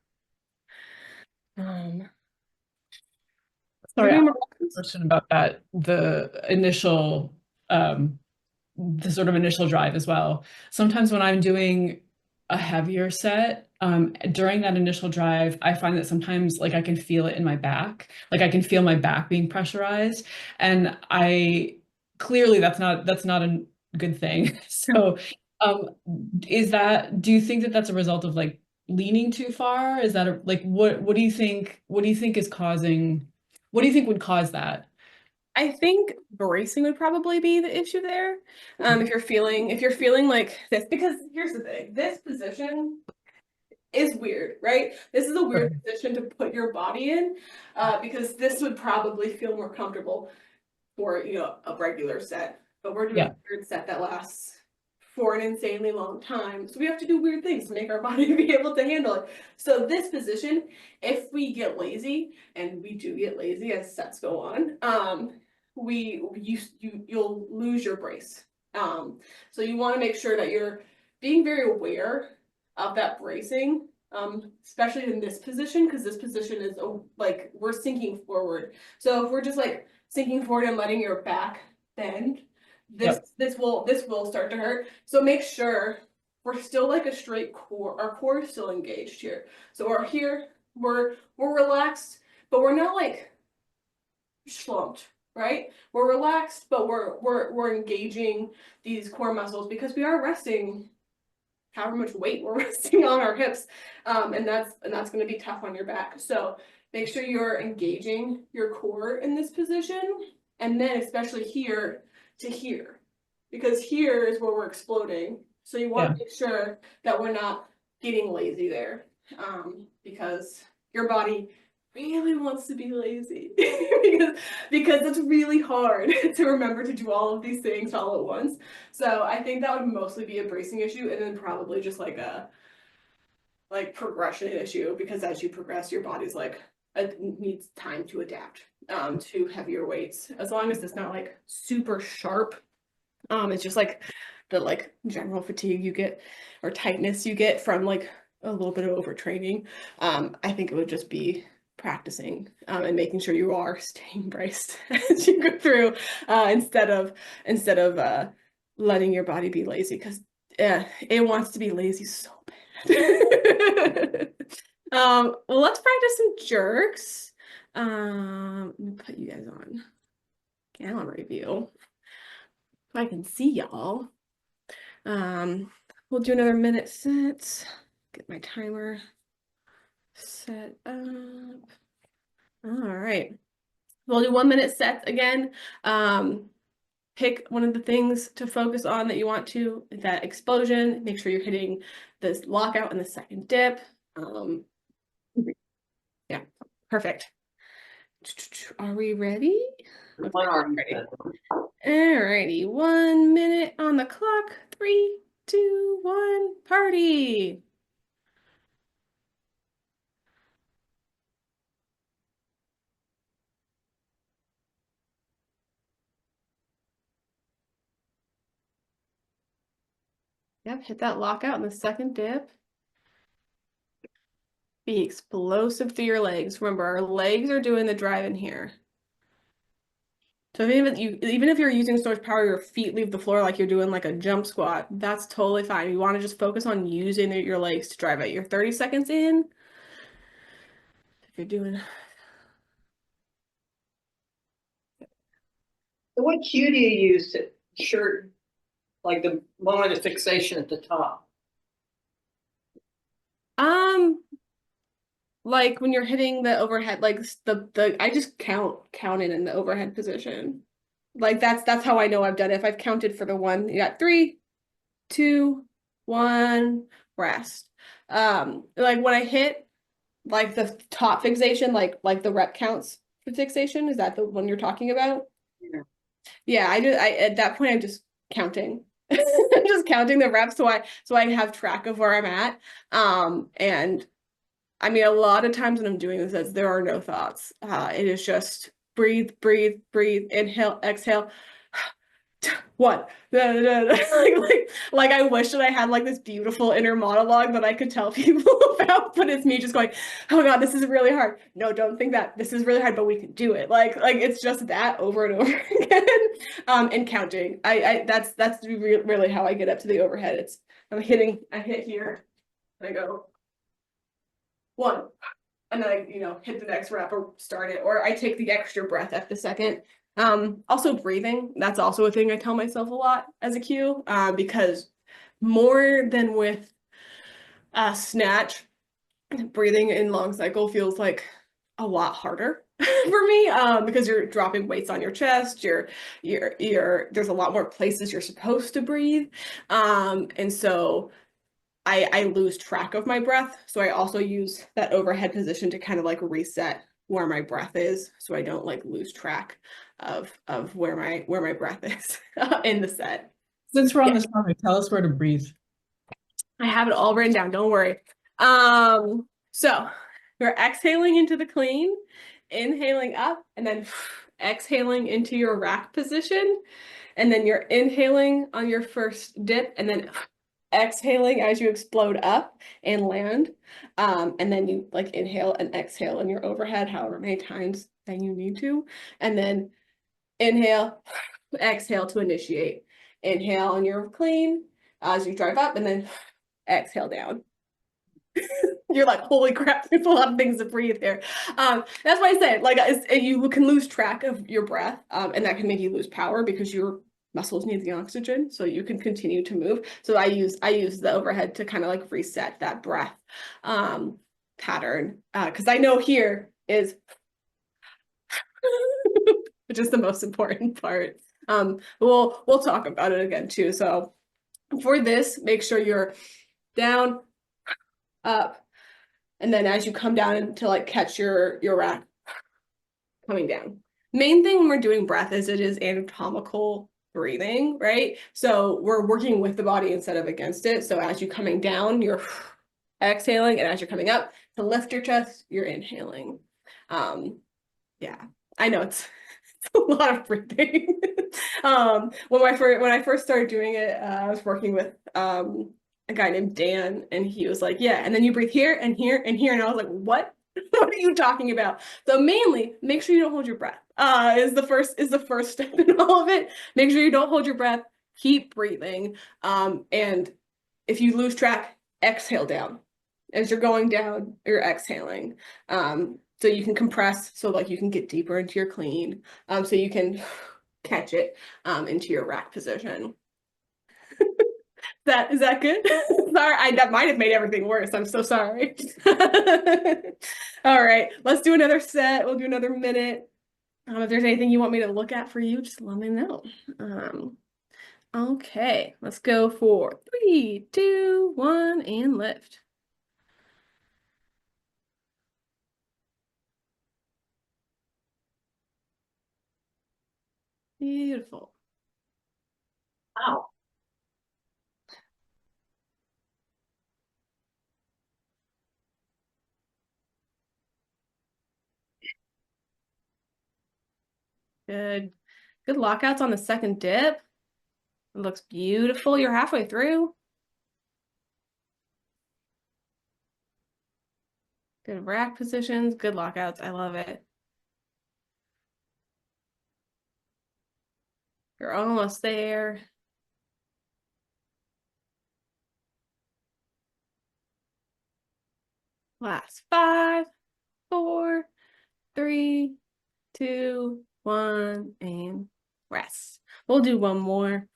Speaker 2: Sorry, I
Speaker 1: Any
Speaker 2: have
Speaker 1: more
Speaker 2: a question about that, the sort of initial drive as well. Sometimes when I'm doing a heavier set, during that initial drive, I find that sometimes like I can feel it in my back, like I can feel my back being pressurized, and clearly that's not a good thing. So, do you think that that's a result of like leaning too far? Is that like what do you think is causing? What do you think would cause that?
Speaker 1: I think bracing would probably be the issue there. If you're feeling like this, because here's the thing, this position is weird, right? This is a weird
Speaker 2: Right.
Speaker 1: position to put your body in, because this would probably feel more comfortable for, a regular set. But we're doing
Speaker 2: Yeah.
Speaker 1: a weird set that lasts for an insanely long time. So we have to do weird things to make our body be able to handle it. So this position, if we get lazy, and we do get lazy as sets go on, you'll lose your brace. So you want to make sure that you're being very aware of that bracing, especially in this position, because this position is like we're sinking forward. So if we're just like sinking forward and letting your back bend, this will start to hurt. So make sure we're still like a straight core. Our core is still engaged here. So we're here, we're relaxed, but we're not like slumped, right? We're relaxed, but we're engaging these core muscles because we are resting however much weight we're resting on our hips. And that's going to be tough on your back. So make sure you're engaging your core in this position, and then especially here to here, because here is where we're exploding. So you want to make sure that we're not getting lazy there, because your body really wants to be lazy because it's really hard to remember to do all of these things all at once. So I think that would mostly be a bracing issue, and then probably just like a progression issue, because as you progress, your body's like it needs time to adapt to heavier weights. As long as it's not like super sharp, it's just like the like general fatigue you get or tightness you get from like a little bit of overtraining. I think it would just be practicing and making sure you are staying braced as you go through, instead of letting your body be lazy, because it wants to be lazy so bad. Well, let's practice some jerks. Let me put you guys on gallery view. If I can see y'all. We'll do another minute set. Get my timer set up. All right. We'll do 1 minute sets again. Pick one of the things to focus on that you want to, that explosion. Make sure you're hitting this lockout and the second dip. Yeah, perfect. Are we ready?
Speaker 3: One arm.
Speaker 1: Ready. Alrighty, 1 minute on the clock. 3, 2, 1, party. Yep, hit that lockout in the second dip. Be explosive through your legs. Remember, our legs are doing the drive in here. So even if you're using so much power, your feet leave the floor like you're doing like a jump squat, that's totally fine. You want to just focus on using your legs to drive it. You're 30 seconds in. If you're doing...
Speaker 3: What cue do you use to shirt, like the moment of fixation at the top?
Speaker 1: Like when you're hitting the overhead, like I just counted in the overhead position. Like that's how I know I've done it. If I've counted for the one, you got 3, 2, 1, rest. Like when I hit like the top fixation, like the rep counts for fixation, is that the one you're talking about? Yeah, at that point I'm just counting. I'm just counting the reps so I have track of where I'm at. And I mean, a lot of times when I'm doing this, there are no thoughts. It is just breathe, breathe, breathe, inhale, exhale. 1. Like I wish that I had like this beautiful inner monologue that I could tell people about, but it's me just going, oh God, this is really hard. No, don't think that. This is really hard, but we can do it. Like it's just that over and over again. And counting. That's really how I get up to the overhead. I hit here, and I go 1. And then I, hit the next rep or start it, or I take the extra breath at the second. Also breathing, that's also a thing I tell myself a lot as a cue, because more than with snatch, breathing in long cycle feels like a lot harder for me, because you're dropping weights on your chest, there's a lot more places you're supposed to breathe. And so I lose track of my breath. So I also use that overhead position to kind of like reset where my breath is, so I don't like lose track of where my breath is in the set.
Speaker 2: Since we're on this topic, tell us where to breathe.
Speaker 1: I have it all written down, don't worry. So you're exhaling into the clean, inhaling up, and then exhaling into your rack position. And then you're inhaling on your first dip, and then exhaling as you explode up and land. And then you like inhale and exhale in your overhead however many times that you need to. And then inhale, exhale to initiate. Inhale on your clean as you drive up, and then exhale down. You're like, holy crap, there's a lot of things to breathe here. That's why I said, like, you can lose track of your breath, and that can make you lose power because your muscles need the oxygen, so you can continue to move. So I use the overhead to kind of like reset that breath pattern, because I know here is which is the most important part. We'll talk about it again too. So for this, make sure you're down, up, and then as you come down to like catch your rack coming down. Main thing when we're doing breath is it is anatomical breathing, right? So we're working with the body instead of against it. So as you're coming down, you're exhaling, and as you're coming up to lift your chest, you're inhaling. Yeah, I know it's a lot of breathing. When I first started doing it, I was working with a guy named Dan, and he was like, yeah, and then you breathe here and here and here, and I was like, what? What are you talking about? So mainly, make sure you don't hold your breath. Is the first step in all of it. Make sure you don't hold your breath. Keep breathing. And if you lose track, exhale down. As you're going down, you're exhaling. So you can compress, so like you can get deeper into your clean. So you can catch it into your rack position. Is that good? Sorry, that might have made everything worse. I'm so sorry. All right, let's do another set. We'll do another minute. If there's anything you want me to look at for you, just let me know. Okay, let's go for 3, 2, 1, and lift. Beautiful.
Speaker 3: Wow.
Speaker 1: Good. Good lockouts on the second dip. It looks beautiful. You're halfway through. Good rack positions, good lockouts. I love it. You're almost there. Last 5, 4, 3, 2, 1, and rest. We'll do one more.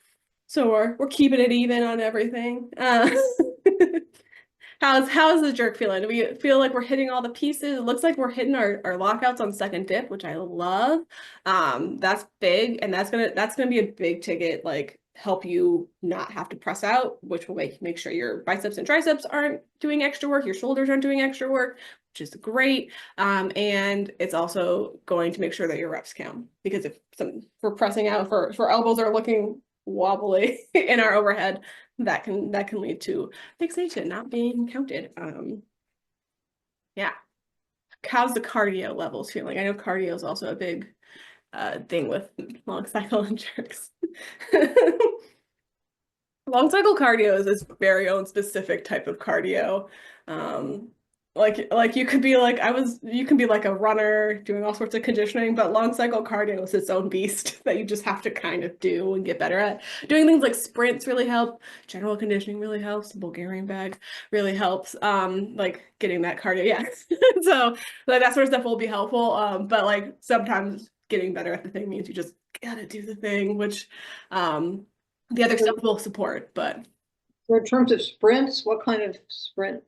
Speaker 1: So we're keeping it even on everything. How's the jerk feeling? Do we feel like we're hitting all the pieces? It looks like we're hitting our lockouts on second dip, which I love. That's big, and that's gonna be a big ticket, like help you not have to press out, which will make sure your biceps and triceps aren't doing extra work, your shoulders aren't doing extra work, which is great. And it's also going to make sure that your reps count, because if for pressing out, if our elbows are looking wobbly in our overhead, that can lead to fixation not being counted. Yeah. How's the cardio levels feeling? I know cardio is also a big thing with long cycle and jerks. Long cycle cardio is this very own specific type of cardio. Like you could be like you can be like a runner doing all sorts of conditioning, but long cycle cardio is its own beast that you just have to kind of do and get better at. Doing things like sprints really help, general conditioning really helps, Bulgarian bag really helps. Like getting that cardio, yeah. So like that sort of stuff will be helpful. But like sometimes getting better at the thing means you just gotta do the thing, which the other stuff will support, but
Speaker 3: So in terms of sprints, what kind of sprint?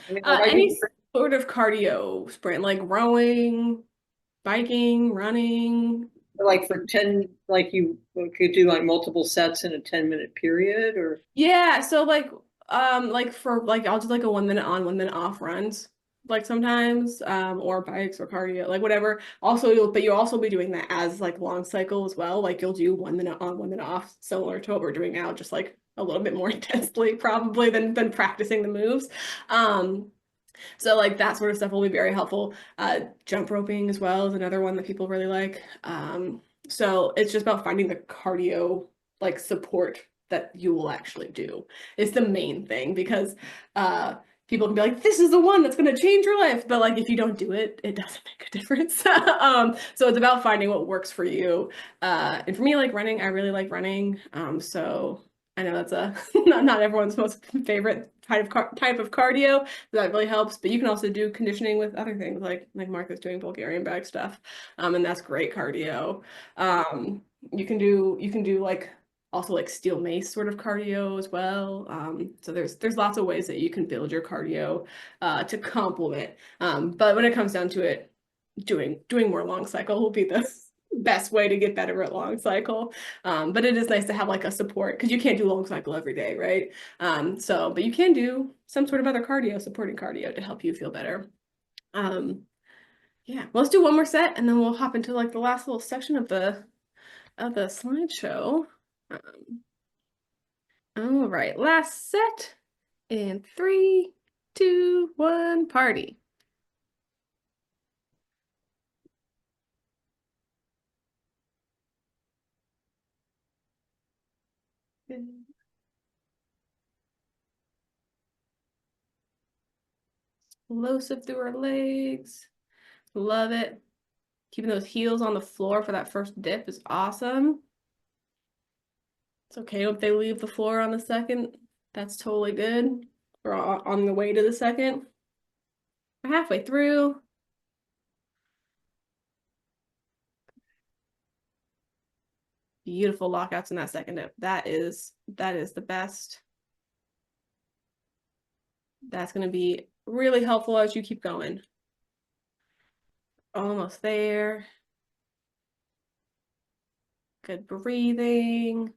Speaker 3: I mean, like I
Speaker 1: any
Speaker 3: do
Speaker 1: sort of cardio sprint, like rowing, biking, running.
Speaker 3: like for 10, like you could do like multiple sets in a 10-minute period, or
Speaker 1: Yeah, so like for like I'll do like a 1 minute on, 1 minute off runs, like sometimes, or bikes or cardio, like whatever. Also, you'll also be doing that as like long cycle as well. Like you'll do 1 minute on, 1 minute off, similar to what we're doing now, just like a little bit more intensely probably than practicing the moves. So like that sort of stuff will be very helpful. Jump roping as well is another one that people really like. So it's just about finding the cardio like support that you will actually do. It's the main thing, because people can be like, this is the one that's going to change your life, but like if you don't do it, it doesn't make a difference. So it's about finding what works for you. And for me, like running, I really like running. So I know that's a not everyone's most favorite type of cardio. That really helps, but you can also do conditioning with other things, like Mark is doing Bulgarian bag stuff, and that's great cardio. You can do like also like steel mace sort of cardio as well. So there's lots of ways that you can build your cardio to complement. But when it comes down to it, doing more long cycle will be the best way to get better at long cycle. But it is nice to have like a support, because you can't do long cycle every day, right? But you can do some sort of other cardio, supporting cardio to help you feel better. Yeah, let's do one more set and then we'll hop into like the last little section of the slideshow. All right, last set in 3, 2, 1, party. Explosive through our legs. Love it. Keeping those heels on the floor for that first dip is awesome. It's okay if they leave the floor on the second. That's totally good. We're on the way to the second. We're halfway through. beautiful lockouts in that second dip. That is the best. That's going to be really helpful as you keep going. Almost there. Good breathing,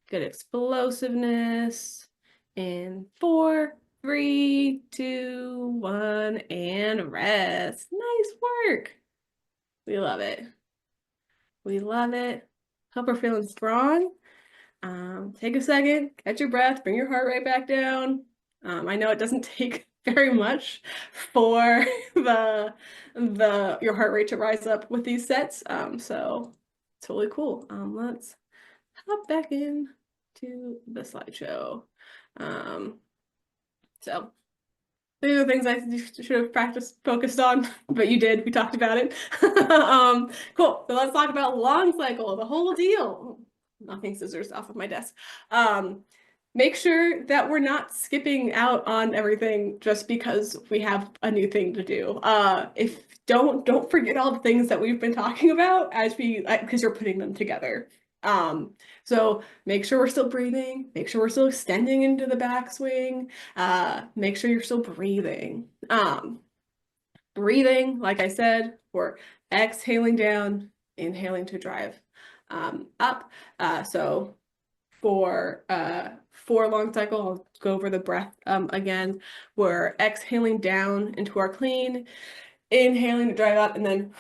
Speaker 1: good explosiveness. In 4, 3, 2, 1, and rest. Nice work. We love it. We love it. Hope we're feeling strong. Take a second, catch your breath, bring your heart rate back down. I know it doesn't take very much for your heart rate to rise up with these sets. So totally cool. Let's hop back in to the slideshow. So these are things I should have focused on, but you did. We talked about it. Cool. So let's talk about long cycle, the whole deal. Knocking scissors off of my desk. Make sure that we're not skipping out on everything just because we have a new thing to do. If don't forget all the things that we've been talking about as because you're putting them together. So make sure we're still breathing, make sure we're still extending into the backswing, make sure you're still breathing. Breathing, like I said, we're exhaling down, inhaling to drive up. So for long cycle, I'll go over the breath again. We're exhaling down into our clean, inhaling to drive up, and then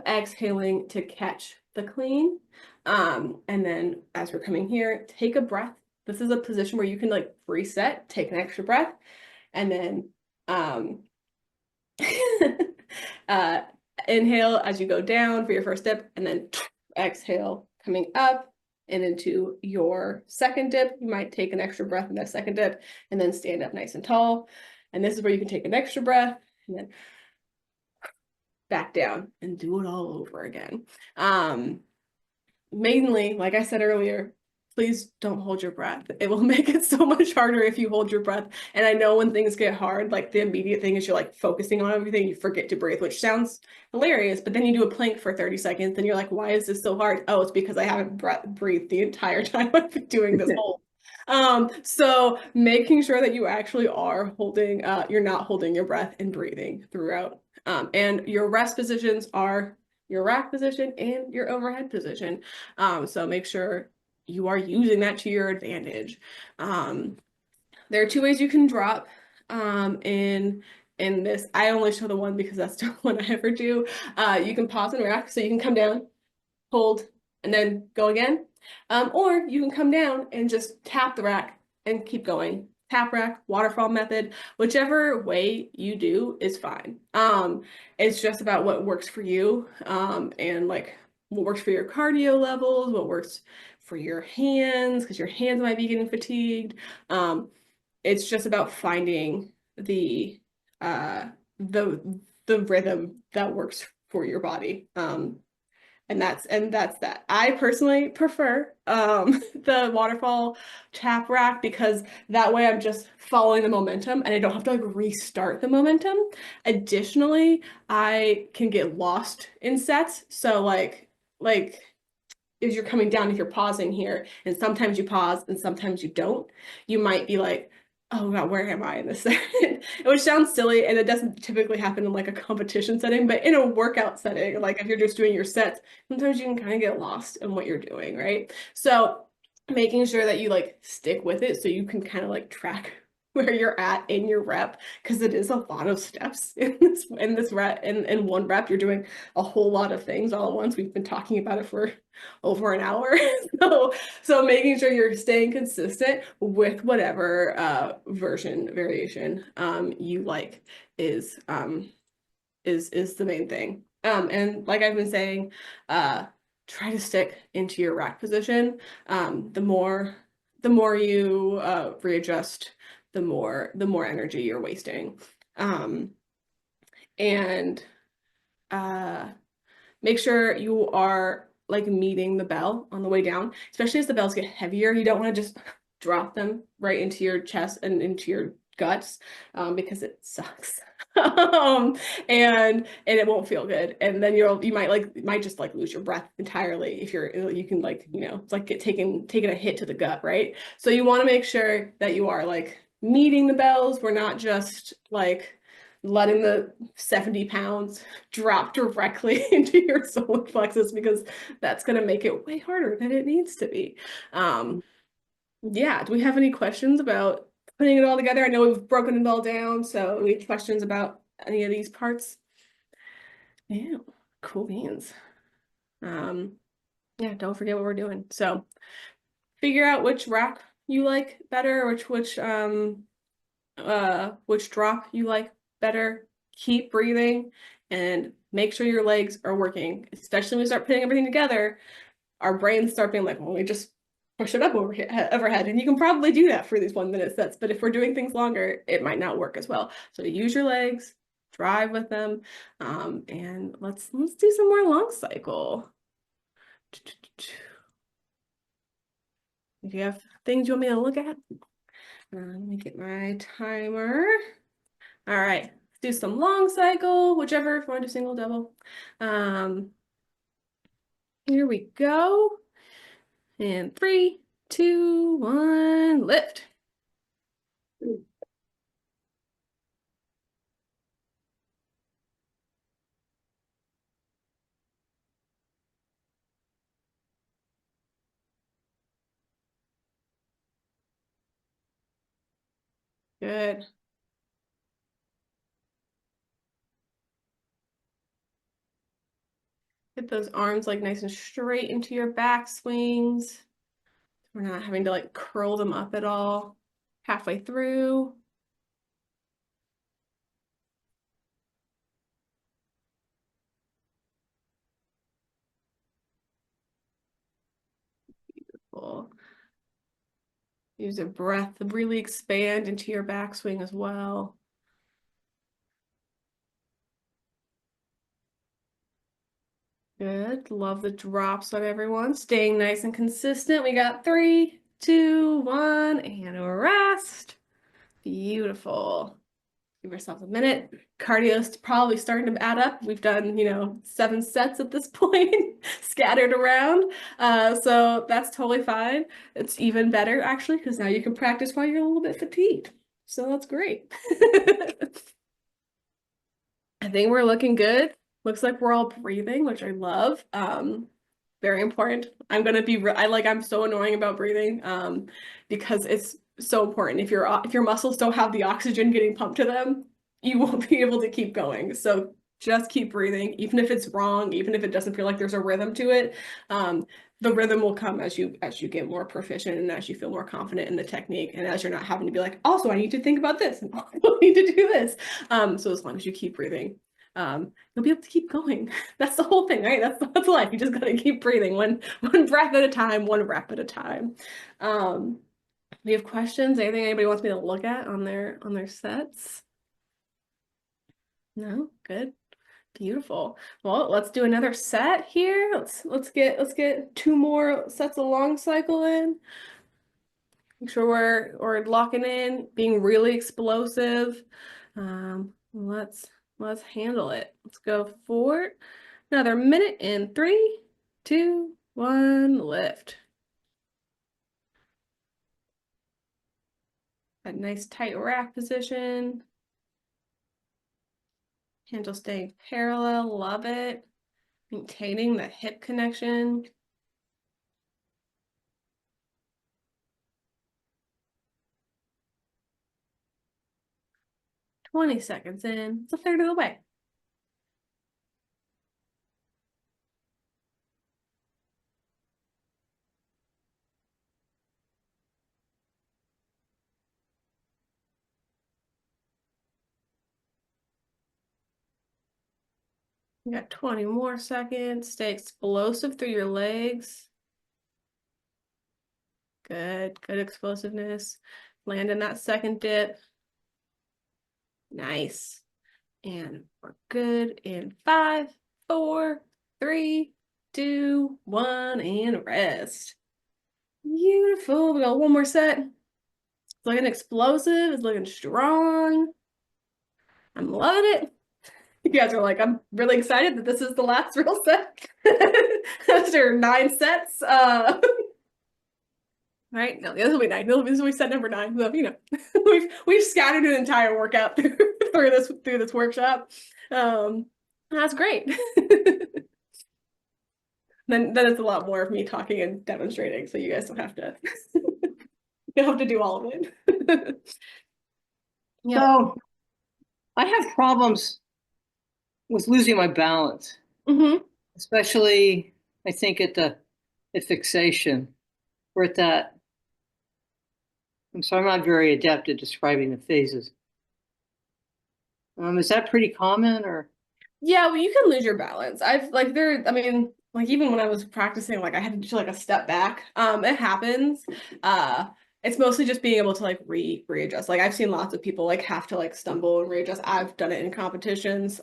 Speaker 1: exhaling to catch the clean. And then as we're coming here, take a breath. This is a position where you can like reset, take an extra breath, and then inhale as you go down for your first dip, and then exhale coming up and into your second dip. You might take an extra breath in that second dip and then stand up nice and tall. And this is where you can take an extra breath and then back down and do it all over again. Mainly, like I said earlier, please don't hold your breath. It will make it so much harder if you hold your breath. And I know when things get hard, like the immediate thing is you're like focusing on everything, you forget to breathe, which sounds hilarious, but then you do a plank for 30 seconds and you're like, why is this so hard? Oh, it's because I haven't breathed the entire time I've been doing this whole. So making sure that you actually are holding, you're not holding your breath and breathing throughout. And your rest positions are your rack position and your overhead position. So make sure you are using that to your advantage. There are 2 ways you can drop in this. I only show the one because that's the one I ever do. You can pause and rack, so you can come down, hold, and then go again. Or you can come down and just tap the rack and keep going. Tap rack, waterfall method, whichever way you do is fine. It's just about what works for you, and like what works for your cardio levels, what works for your hands, because your hands might be getting fatigued. It's just about finding the rhythm that works for your body. And that's that. I personally prefer the waterfall tap rack because that way I'm just following the momentum and I don't have to like restart the momentum. Additionally, I can get lost in sets. So like if you're coming down, if you're pausing here, and sometimes you pause and sometimes you don't, you might be like, oh God, where am I in this setting? Which sounds silly, and it doesn't typically happen in like a competition setting, but in a workout setting, like if you're just doing your sets, sometimes you can kind of get lost in what you're doing, right? So making sure that you like stick with it so you can kind of like track where you're at in your rep, because it is a lot of steps in this rep. In one rep, you're doing a whole lot of things all at once. We've been talking about it for over an hour. So making sure you're staying consistent with whatever variation you like is the main thing. And like I've been saying, try to stick into your rack position. The more you readjust, the more energy you're wasting. And make sure you are like meeting the bell on the way down, especially as the bells get heavier. You don't want to just drop them right into your chest and into your guts, because it sucks. and it won't feel good. And then you might just like lose your breath entirely if you can like, it's like taking a hit to the gut, right? So you want to make sure that you are like meeting the bells. We're not just like letting the 70 pounds drop directly into your solar plexus, because that's going to make it way harder than it needs to be. Yeah, do we have any questions about putting it all together? I know we've broken it all down, so any questions about any of these parts? Yeah, cool beans. Yeah, don't forget what we're doing. So figure out which rack you like better, which drop you like better. Keep breathing and make sure your legs are working, especially when we start putting everything together. Our brains start being like, well, we just push it up overhead. And you can probably do that for these 1 minute sets, but if we're doing things longer, it might not work as well. So use your legs, drive with them, and let's do some more long cycle. If you have things you want me to look at, let me get my timer. All right, let's do some long cycle, whichever, if you want to do single, double. Here we go. And 3, 2, 1, lift. Good. Get those arms like nice and straight into your back swings. We're not having to like curl them up at all. Halfway through. Cool. Use a breath to really expand into your backswing as well. Good. Love the drops on everyone. Staying nice and consistent. We got 3, 2, 1, and a rest. Beautiful. Give yourself a minute. Cardio's probably starting to add up. We've done, 7 sets at this point, scattered around. So that's totally fine. It's even better actually, because now you can practice while you're a little bit fatigued. So that's great. I think we're looking good. Looks like we're all breathing, which I love. Very important. I'm so annoying about breathing, because it's so important. If your muscles don't have the oxygen getting pumped to them, you won't be able to keep going. So just keep breathing, even if it's wrong, even if it doesn't feel like there's a rhythm to it. The rhythm will come as you get more proficient and as you feel more confident in the technique, and as you're not having to be like, also I need to think about this and I need to do this. So as long as you keep breathing, you'll be able to keep going. That's the whole thing, right? That's life. You just gotta keep breathing, one breath at a time, one rep at a time. Do you have questions? Anything anybody wants me to look at on their sets? No? Good. Beautiful. Well, let's do another set here. Let's get 2 more sets of long cycle in. Make sure we're locking in, being really explosive. Let's handle it. Let's go for another minute in 3, 2, 1, lift. That nice tight rack position. Handle staying parallel, love it. Maintaining the hip connection. "20 seconds in. It's a third of the way. You got 20 more seconds. Stay explosive through your legs. Good explosiveness. Land in that second dip. Nice. And we're good in 5, 4, 3, 2, 1, and rest. Beautiful. We got one more set. It's looking explosive. It's looking strong. I'm loving it. You guys are like, I'm really excited that this is the last real set after 9 sets. Right? No, this will be 9. This will be set number 9. So, you know, we've scattered an entire workout through this workshop. That's great. Then it's a lot more of me talking and demonstrating, so you guys don't have to you don't have to do all of it. Yeah.
Speaker 3: So I have problems with losing my balance, especially I think at fixation. We're at that. I'm not very adept at describing the phases. Is that pretty common or?
Speaker 1: Yeah, well, you can lose your balance. I mean, like even when I was practicing, like I had to do like a step back. It happens. It's mostly just being able to like readjust. Like I've seen lots of people like have to like stumble and readjust. I've done it in competitions.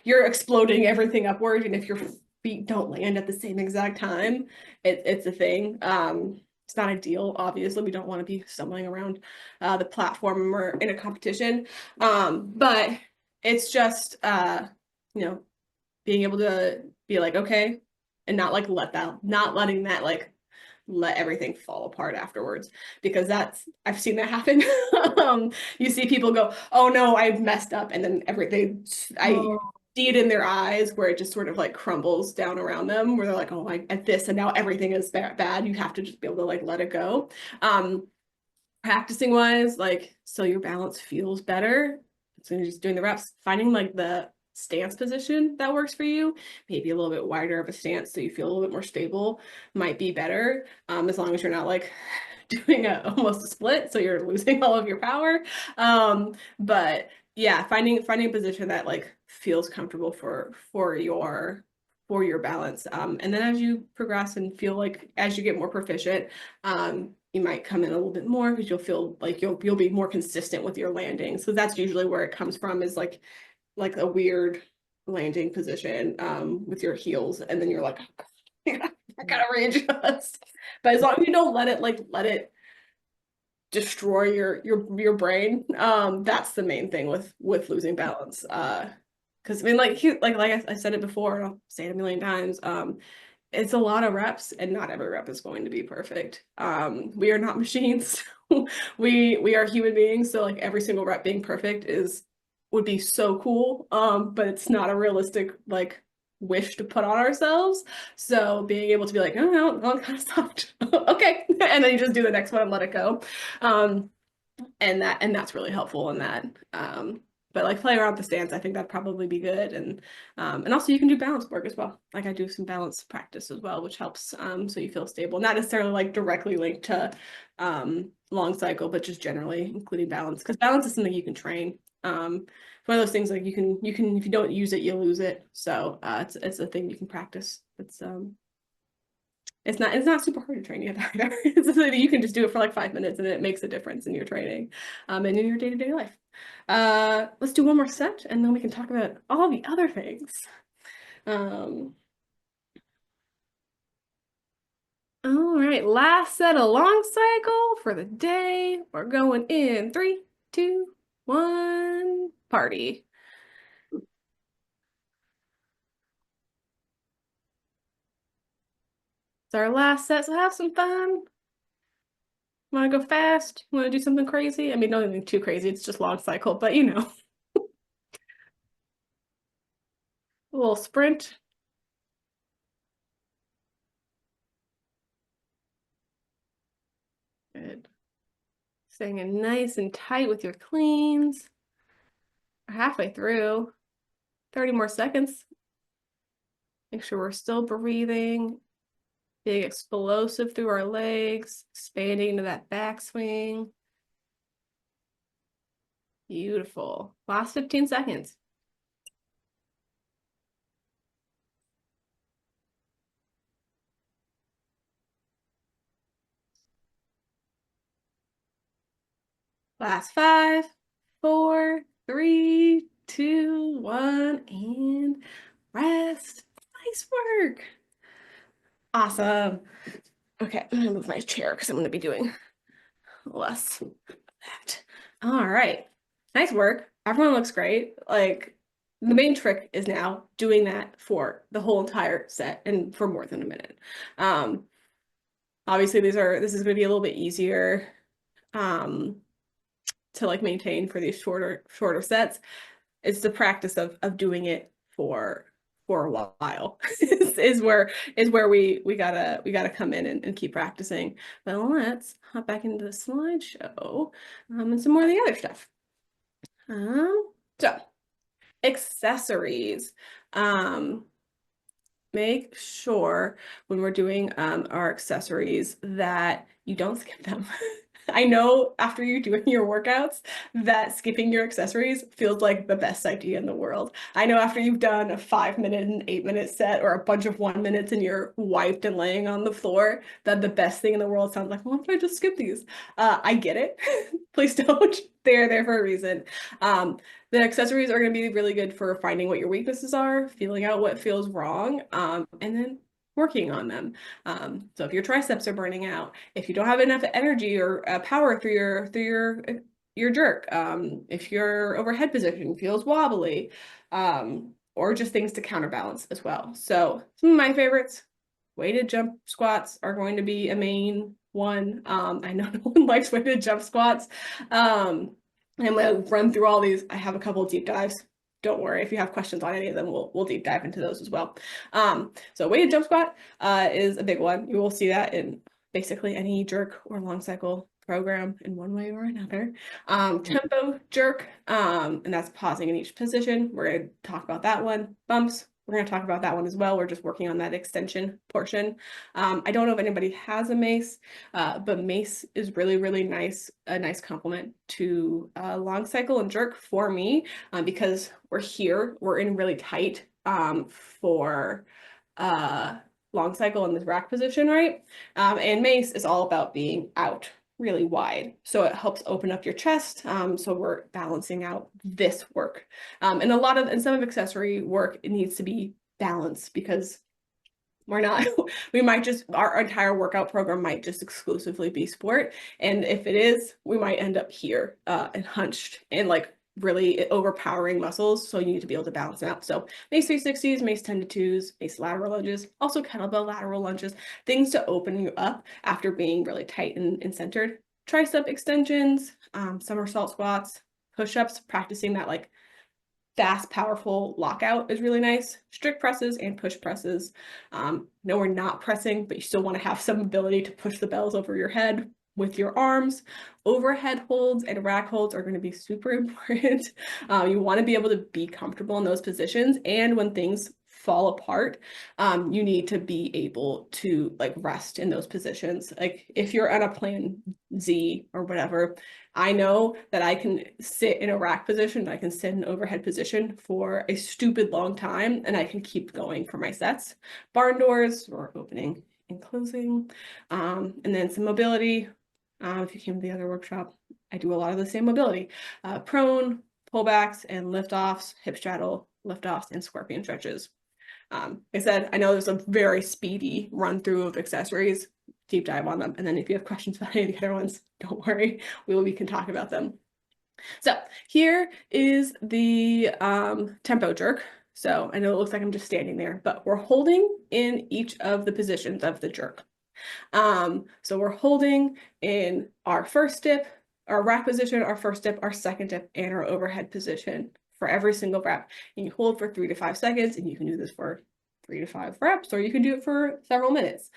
Speaker 1: You're exploding everything upward, and if your feet don't land at the same exact time, it's a thing. It's not ideal, obviously. We don't want to be stumbling around the platform or in a competition. But it's just you know, being able to be like, okay, and not like not letting that like let everything fall apart afterwards, because I've seen that happen. You see people go, oh no, I've messed up, and then I see it in their eyes where it just sort of like crumbles down around them, where they're like, oh, I at this, and now everything is bad. You have to just be able to like let it go. Practicing wise, like, so your balance feels better. So you're just doing the reps, finding like the stance position that works for you, maybe a little bit wider of a stance so you feel a little bit more stable might be better, as long as you're not like doing almost a split, so you're losing all of your power. But yeah, finding a position that like feels comfortable for your balance. And then as you progress and feel like as you get more proficient, you might come in a little bit more because you'll feel like you'll be more consistent with your landing. So that's usually where it comes from, is like a weird landing position with your heels, and then you're like, I gotta readjust. But as long as you don't let it destroy your brain, that's the main thing with losing balance. Because I mean, like I said it before, and I'll say it a million times. It's a lot of reps, and not every rep is going to be perfect. We are not machines. We are human beings, so like every single rep being perfect would be so cool. But it's not a realistic like wish to put on ourselves. So being able to be like, oh no, that kind of stopped. Okay. And then you just do the next one and let it go. And that's really helpful in that. But like play around the stance, I think that'd probably be good. And also you can do balance work as well. Like I do some balance practice as well, which helps so you feel stable. Not necessarily like directly linked to long cycle, but just generally including balance, because balance is something you can train. It's one of those things like you can if you don't use it, you lose it. So it's a thing you can practice. It's not super hard to train either. It's something that you can just do it for like 5 minutes, and it makes a difference in your training and in your day-to-day life. Let's do one more set, and then we can talk about all the other things. All right, last set of long cycle for the day. We're going in 3, 2, 1, party. It's our last set, so have some fun. Want to go fast? Want to do something crazy? I mean, not anything too crazy. It's just long cycle, but you know. A little sprint. Good. Staying in nice and tight with your cleans. We're halfway through. 30 more seconds. Make sure we're still breathing. Being explosive through our legs. Expanding into that backswing. Beautiful. Last 15 seconds. Last 5, 4, 3, 2, 1, and rest. Nice work. Awesome. Okay, I'm gonna move my chair because I'm gonna be doing less of that. All right. Nice work. everyone looks great. Like the main trick is now doing that for the whole entire set and for more than a minute. Obviously this is going to be a little bit easier to like maintain for these shorter sets. It's the practice of doing it for a while is where we gotta come in and keep practicing. But let's hop back into the slideshow and some more of the other stuff. So accessories. Make sure when we're doing our accessories that you don't skip them. I know after you're doing your workouts that skipping your accessories feels like the best idea in the world. I know after you've done a 5-minute and 8-minute set or a bunch of 1 minutes and you're wiped and laying on the floor, that the best thing in the world sounds like, well, if I just skip these? I get it. Please don't. They're there for a reason. The accessories are going to be really good for finding what your weaknesses are, feeling out what feels wrong, and then working on them. So if your triceps are burning out, if you don't have enough energy or power through your jerk, if your overhead position feels wobbly, or just things to counterbalance as well. So some of my favorites, weighted jump squats are going to be a main one. I know no one likes weighted jump squats. I'm going to run through all these. I have a couple of deep dives. Don't worry, if you have questions on any of them, we'll deep dive into those as well. So weighted jump squat is a big one. You will see that in basically any jerk or long cycle program in one way or another. Tempo jerk, and that's pausing in each position. We're going to talk about that one. Bumps, we're going to talk about that one as well. We're just working on that extension portion. I don't know if anybody has a mace, but mace is really, really nice, a nice complement to long cycle and jerk for me, because we're in really tight for long cycle in this rack position, right? And mace is all about being out really wide. So it helps open up your chest. So we're balancing out this work. And some of accessory work, it needs to be balanced because our entire workout program might just exclusively be sport. And if it is, we might end up here and hunched and like really overpowering muscles. So you need to be able to balance them out. So mace 360s, mace 10-2s, mace lateral lunges, also kettlebell lateral lunges, things to open you up after being really tight and centered. Tricep extensions, somersault squats, push-ups, practicing that like fast, powerful lockout is really nice. Strict presses and push presses. No, we're not pressing, but you still want to have some ability to push the bells over your head with your arms. Overhead holds and rack holds are going to be super important. You want to be able to be comfortable in those positions. And when things fall apart, you need to be able to like rest in those positions. Like if you're on a plan Z or whatever, I know that I can sit in a rack position, I can sit in an overhead position for a stupid long time, and I can keep going for my sets. Barn doors, or opening and closing, and then some mobility. If you came to the other workshop, I do a lot of the same mobility. Prone, pullbacks, and liftoffs, hip straddle, liftoffs, and scorpion stretches. Like I said, I know there's a very speedy run through of accessories, deep dive on them. And then if you have questions about any of the other ones, don't worry, we can talk about them. So here is the tempo jerk. So I know it looks like I'm just standing there, but we're holding in each of the positions of the jerk. So we're holding in our first dip, our rack position, our first dip, our second dip, and our overhead position for every single rep. And you hold for 3 to 5 seconds, and you can do this for 3 to 5 reps, or you can do it for several minutes,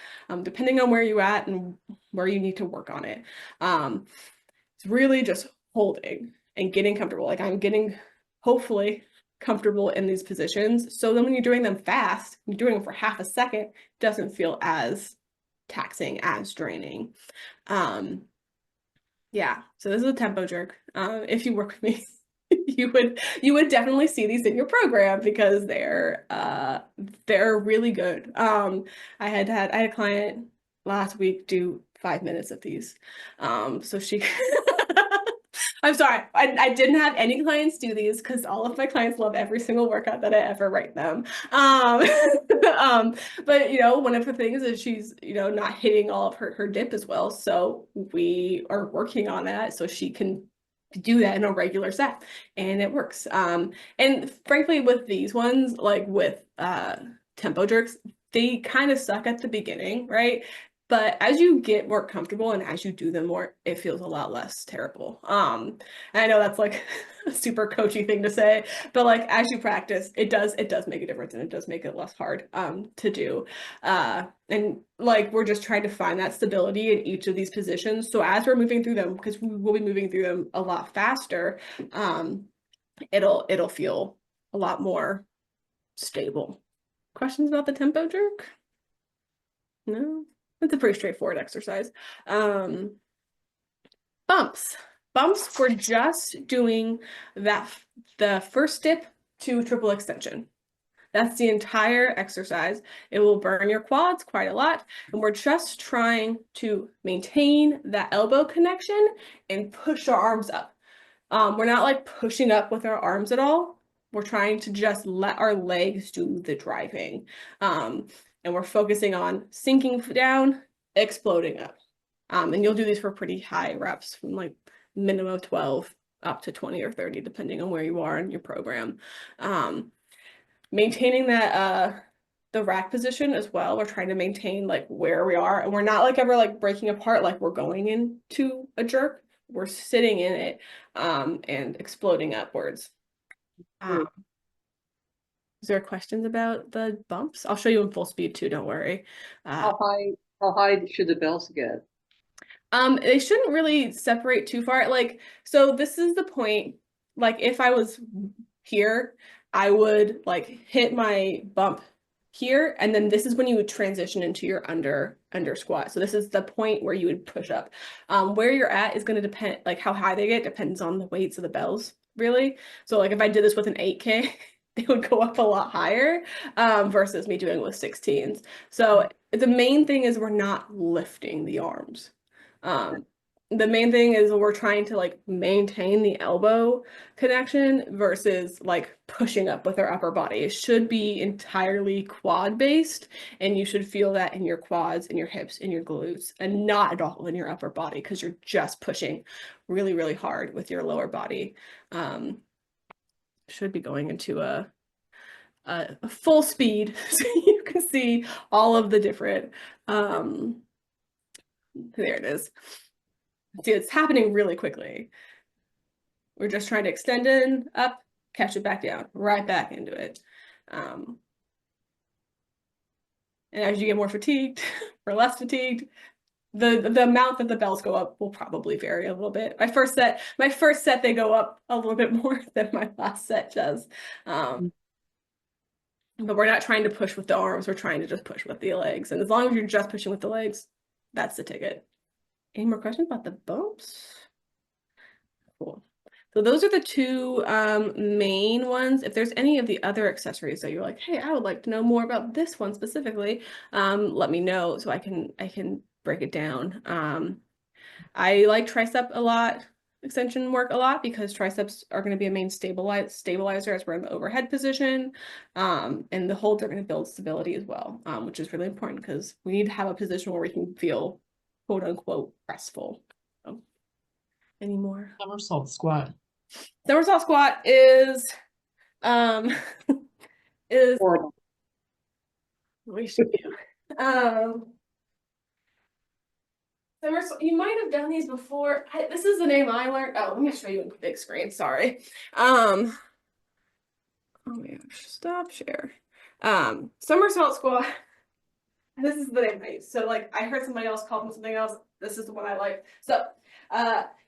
Speaker 1: depending on where you're at and where you need to work on it. It's really just holding and getting comfortable. Like I'm getting, hopefully, comfortable in these positions. So then when you're doing them fast, you're doing them for half a second, it doesn't feel as taxing, as draining. Yeah, so this is a tempo jerk. If you work with me, you would definitely see these in your program because they're really good. I had a client last week do 5 minutes of these. So she I'm sorry, I didn't have any clients do these because all of my clients love every single workout that I ever write them. But you know, one of the things is she's, you know, not hitting all of her dip as well. So we are working on that so she can to do that in a regular set, and it works. And frankly, with these ones, like with tempo jerks, they kind of suck at the beginning, right? But as you get more comfortable and as you do them more, it feels a lot less terrible. And I know that's like a super coachy thing to say, but like as you practice, it does make a difference, and it does make it less hard to do. And like we're just trying to find that stability in each of these positions. So as we're moving through them, because we will be moving through them a lot faster, it'll feel a lot more stable. Questions about the tempo jerk? No, it's a pretty straightforward exercise. Bumps. Bumps, we're just doing the first dip to triple extension. That's the entire exercise. It will burn your quads quite a lot. And we're just trying to maintain that elbow connection and push our arms up. We're not like pushing up with our arms at all. We're trying to just let our legs do the driving. And we're focusing on sinking down, exploding up. And you'll do these for pretty high reps, from like minimum of 12 up to 20 or 30, depending on where you are in your program. Maintaining that the rack position as well. We're trying to maintain like where we are, and we're not like ever like breaking apart like we're going into a jerk. We're sitting in it and exploding upwards. Is there questions about the bumps? I'll show you in full speed too, don't worry.
Speaker 3: How high should the bells get?
Speaker 1: They shouldn't really separate too far. Like, so this is the point, like if I was here, I would like hit my bump here, and then this is when you would transition into your under squat. So this is the point where you would push up. Where you're at is going to depend, like how high they get depends on the weights of the bells, really. So like if I did this with an 8K, they would go up a lot higher versus me doing with 16s. So the main thing is we're not lifting the arms. The main thing is we're trying to like maintain the elbow connection versus like pushing up with our upper body. It should be entirely quad based, and you should feel that in your quads and your hips and your glutes, and not at all in your upper body, because you're just pushing really, really hard with your lower body. Should be going into a full speed so you can see all of the different there it is. See, it's happening really quickly. We're just trying to extend in, up, catch it back down, right back into it. And as you get more fatigued or less fatigued, the amount that the bells go up will probably vary a little bit. My first set, they go up a little bit more than my last set does. But we're not trying to push with the arms, we're trying to just push with the legs. And as long as you're just pushing with the legs, that's the ticket. Any more questions about the bumps? Cool. So those are the two main ones. If there's any of the other accessories that you're like, hey, I would like to know more about this one specifically, let me know so I can break it down. I like tricep a lot, extension work a lot, because triceps are going to be a main stabilizer as we're in the overhead position, and the holds are going to build stability as well, which is really important because we need to have a position where we can feel quote unquote restful. So, any more?
Speaker 2: Somersault squat.
Speaker 1: Somersault squat is is
Speaker 3: Horrible.
Speaker 1: we should do. Somersault, you might have done these before. This is the name I learned. Oh, let me show you in the big screen. Sorry. Oh my gosh, stop share. Somersault squat. This is the name I use. So like I heard somebody else call them something else. This is the one I like. So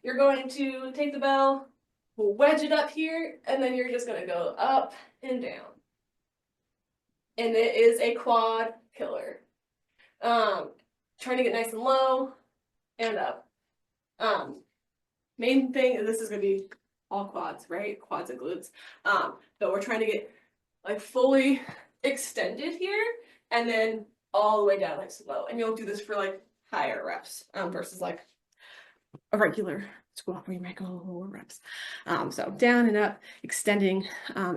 Speaker 1: you're going to take the bell, wedge it up here, and then you're just gonna go up and down. And it is a quad killer. Trying to get nice and low and up. Main thing is this is gonna be all quads, right? Quads and glutes. But we're trying to get like fully extended here and then all the way down nice and low. And you'll do this for like higher reps versus like a regular squat where you might go lower reps. So down and up, extending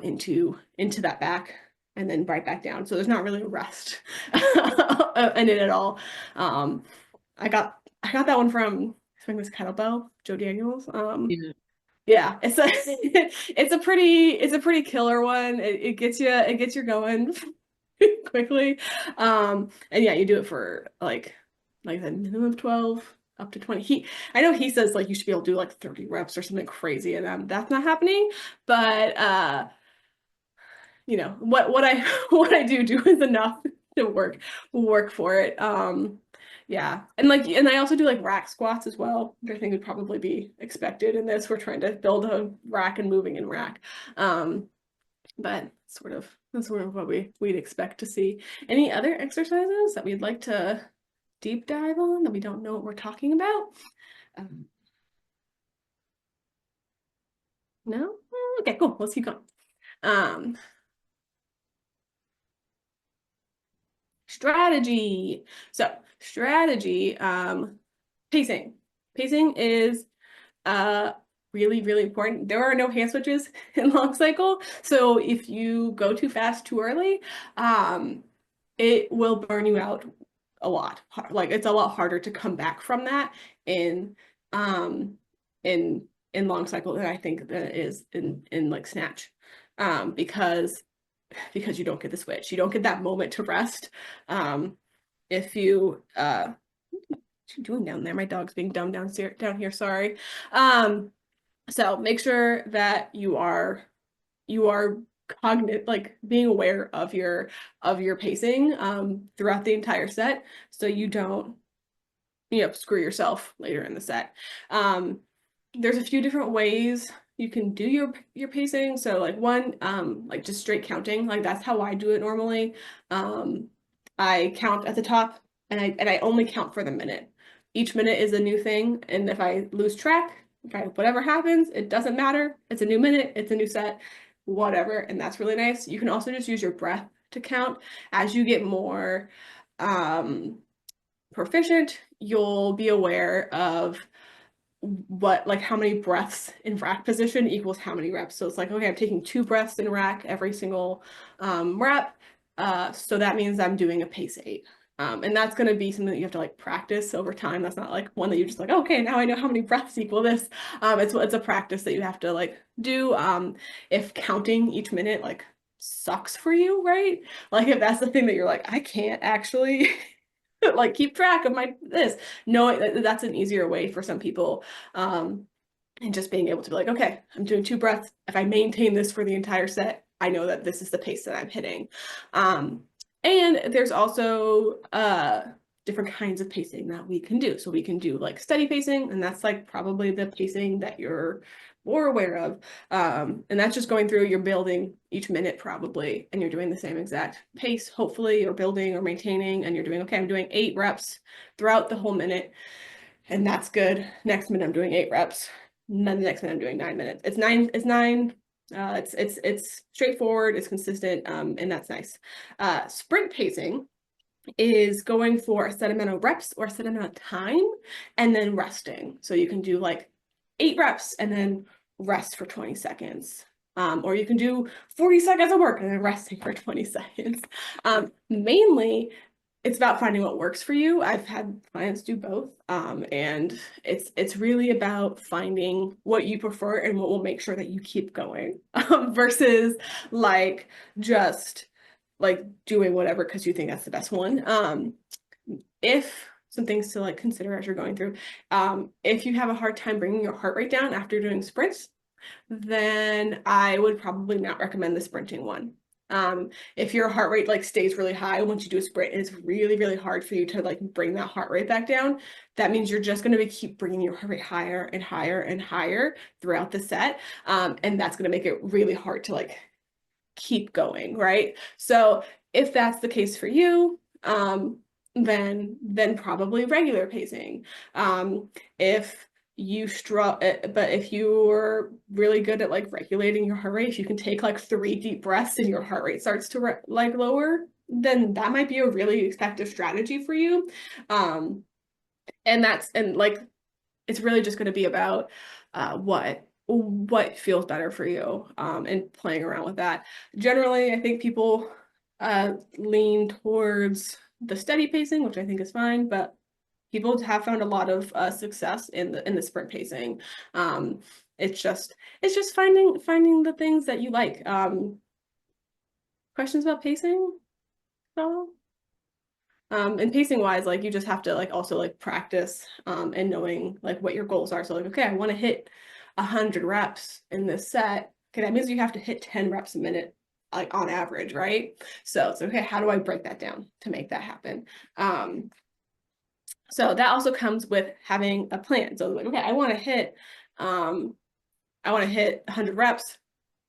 Speaker 1: into that back, and then right back down. So there's not really a rest in it at all. I got that one from, I think it was Kettlebell, Joe Daniels.
Speaker 3: Yeah.
Speaker 1: Yeah, it's a it's a pretty killer one. It gets you going quickly. And yeah, you do it for like a minimum of 12 up to 20. I know he says like you should be able to do like 30 reps or something crazy, and that's not happening. But what I what I do is enough to work for it. Yeah. And I also do like rack squats as well, which I think would probably be expected in this. We're trying to build a rack and moving in rack. But that's sort of what we'd expect to see. Any other exercises that we'd like to deep dive on that we don't know what we're talking about? No? Okay, cool. Let's keep going. Strategy. So strategy, pacing. Pacing is really, really important. There are no hand switches in long cycle. So if you go too fast too early, it will burn you out a lot. Like it's a lot harder to come back from that in um in long cycle than I think that it is in like snatch. Because you don't get the switch. You don't get that moment to rest. If you what you doing down there? My dog's being dumb down here, sorry. So make sure that you are cognizant, like being aware of your pacing throughout the entire set, so you don't screw yourself later in the set. There's a few different ways you can do your pacing. So like one, like just straight counting, like that's how I do it normally. I count at the top and I only count for the minute. Each minute is a new thing, and if I lose track, whatever happens, it doesn't matter. It's a new minute, it's a new set, whatever, and that's really nice. You can also just use your breath to count. As you get more proficient, you'll be aware of how many breaths in rack position equals how many reps. So it's like, okay, I'm taking 2 breaths in rack every single rep. So that means I'm doing a pace 8. And that's going to be something that you have to like practice over time. That's not like one that you just like, okay, now I know how many breaths equal this. It's a practice that you have to like do. If counting each minute like sucks for you, right? Like if that's the thing that you're like, I can't actually like keep track of this. No, that's an easier way for some people. And just being able to be like, okay, I'm doing 2 breaths. If I maintain this for the entire set, I know that this is the pace that I'm hitting. And there's also different kinds of pacing that we can do. So we can do like steady pacing, and that's like probably the pacing that you're more aware of. And that's just going through, you're building each minute probably, and you're doing the same exact pace, hopefully, or building or maintaining, and you're doing, okay, I'm doing 8 reps throughout the whole minute, and that's good. Next minute I'm doing 8 reps. And then the next minute I'm doing 9 minutes. It's nine. It's straightforward, it's consistent, and that's nice. Sprint pacing is going for a set amount of reps or a set amount of time and then resting. So you can do like 8 reps and then rest for 20 seconds. Or you can do 40 seconds of work and then resting for 20 seconds. Mainly, it's about finding what works for you. I've had clients do both, and it's really about finding what you prefer and what will make sure that you keep going, versus like just like doing whatever because you think that's the best one. If some things to like consider as you're going through, if you have a hard time bringing your heart rate down after doing sprints, then I would probably not recommend the sprinting one. If your heart rate like stays really high once you do a sprint, it's really, really hard for you to like bring that heart rate back down. That means you're just going to keep bringing your heart rate higher and higher and higher throughout the set. And that's going to make it really hard to like keep going, right? So if that's the case for you, then probably regular pacing. If you but if you're really good at like regulating your heart rate, if you can take like 3 deep breaths and your heart rate starts to like lower, then that might be a really effective strategy for you. And like it's really just going to be about what feels better for you, and playing around with that. Generally, I think people lean towards the steady pacing, which I think is fine, but people have found a lot of success in the sprint pacing. It's just finding the things that you like. Questions about pacing? No. And pacing wise, like you just have to like also like practice and knowing like what your goals are. So like, okay, I want to hit 100 reps in this set. Okay, that means you have to hit 10 reps a minute, like on average, right? So it's okay, how do I break that down to make that happen? So that also comes with having a plan. So like, okay, I want to hit 100 reps.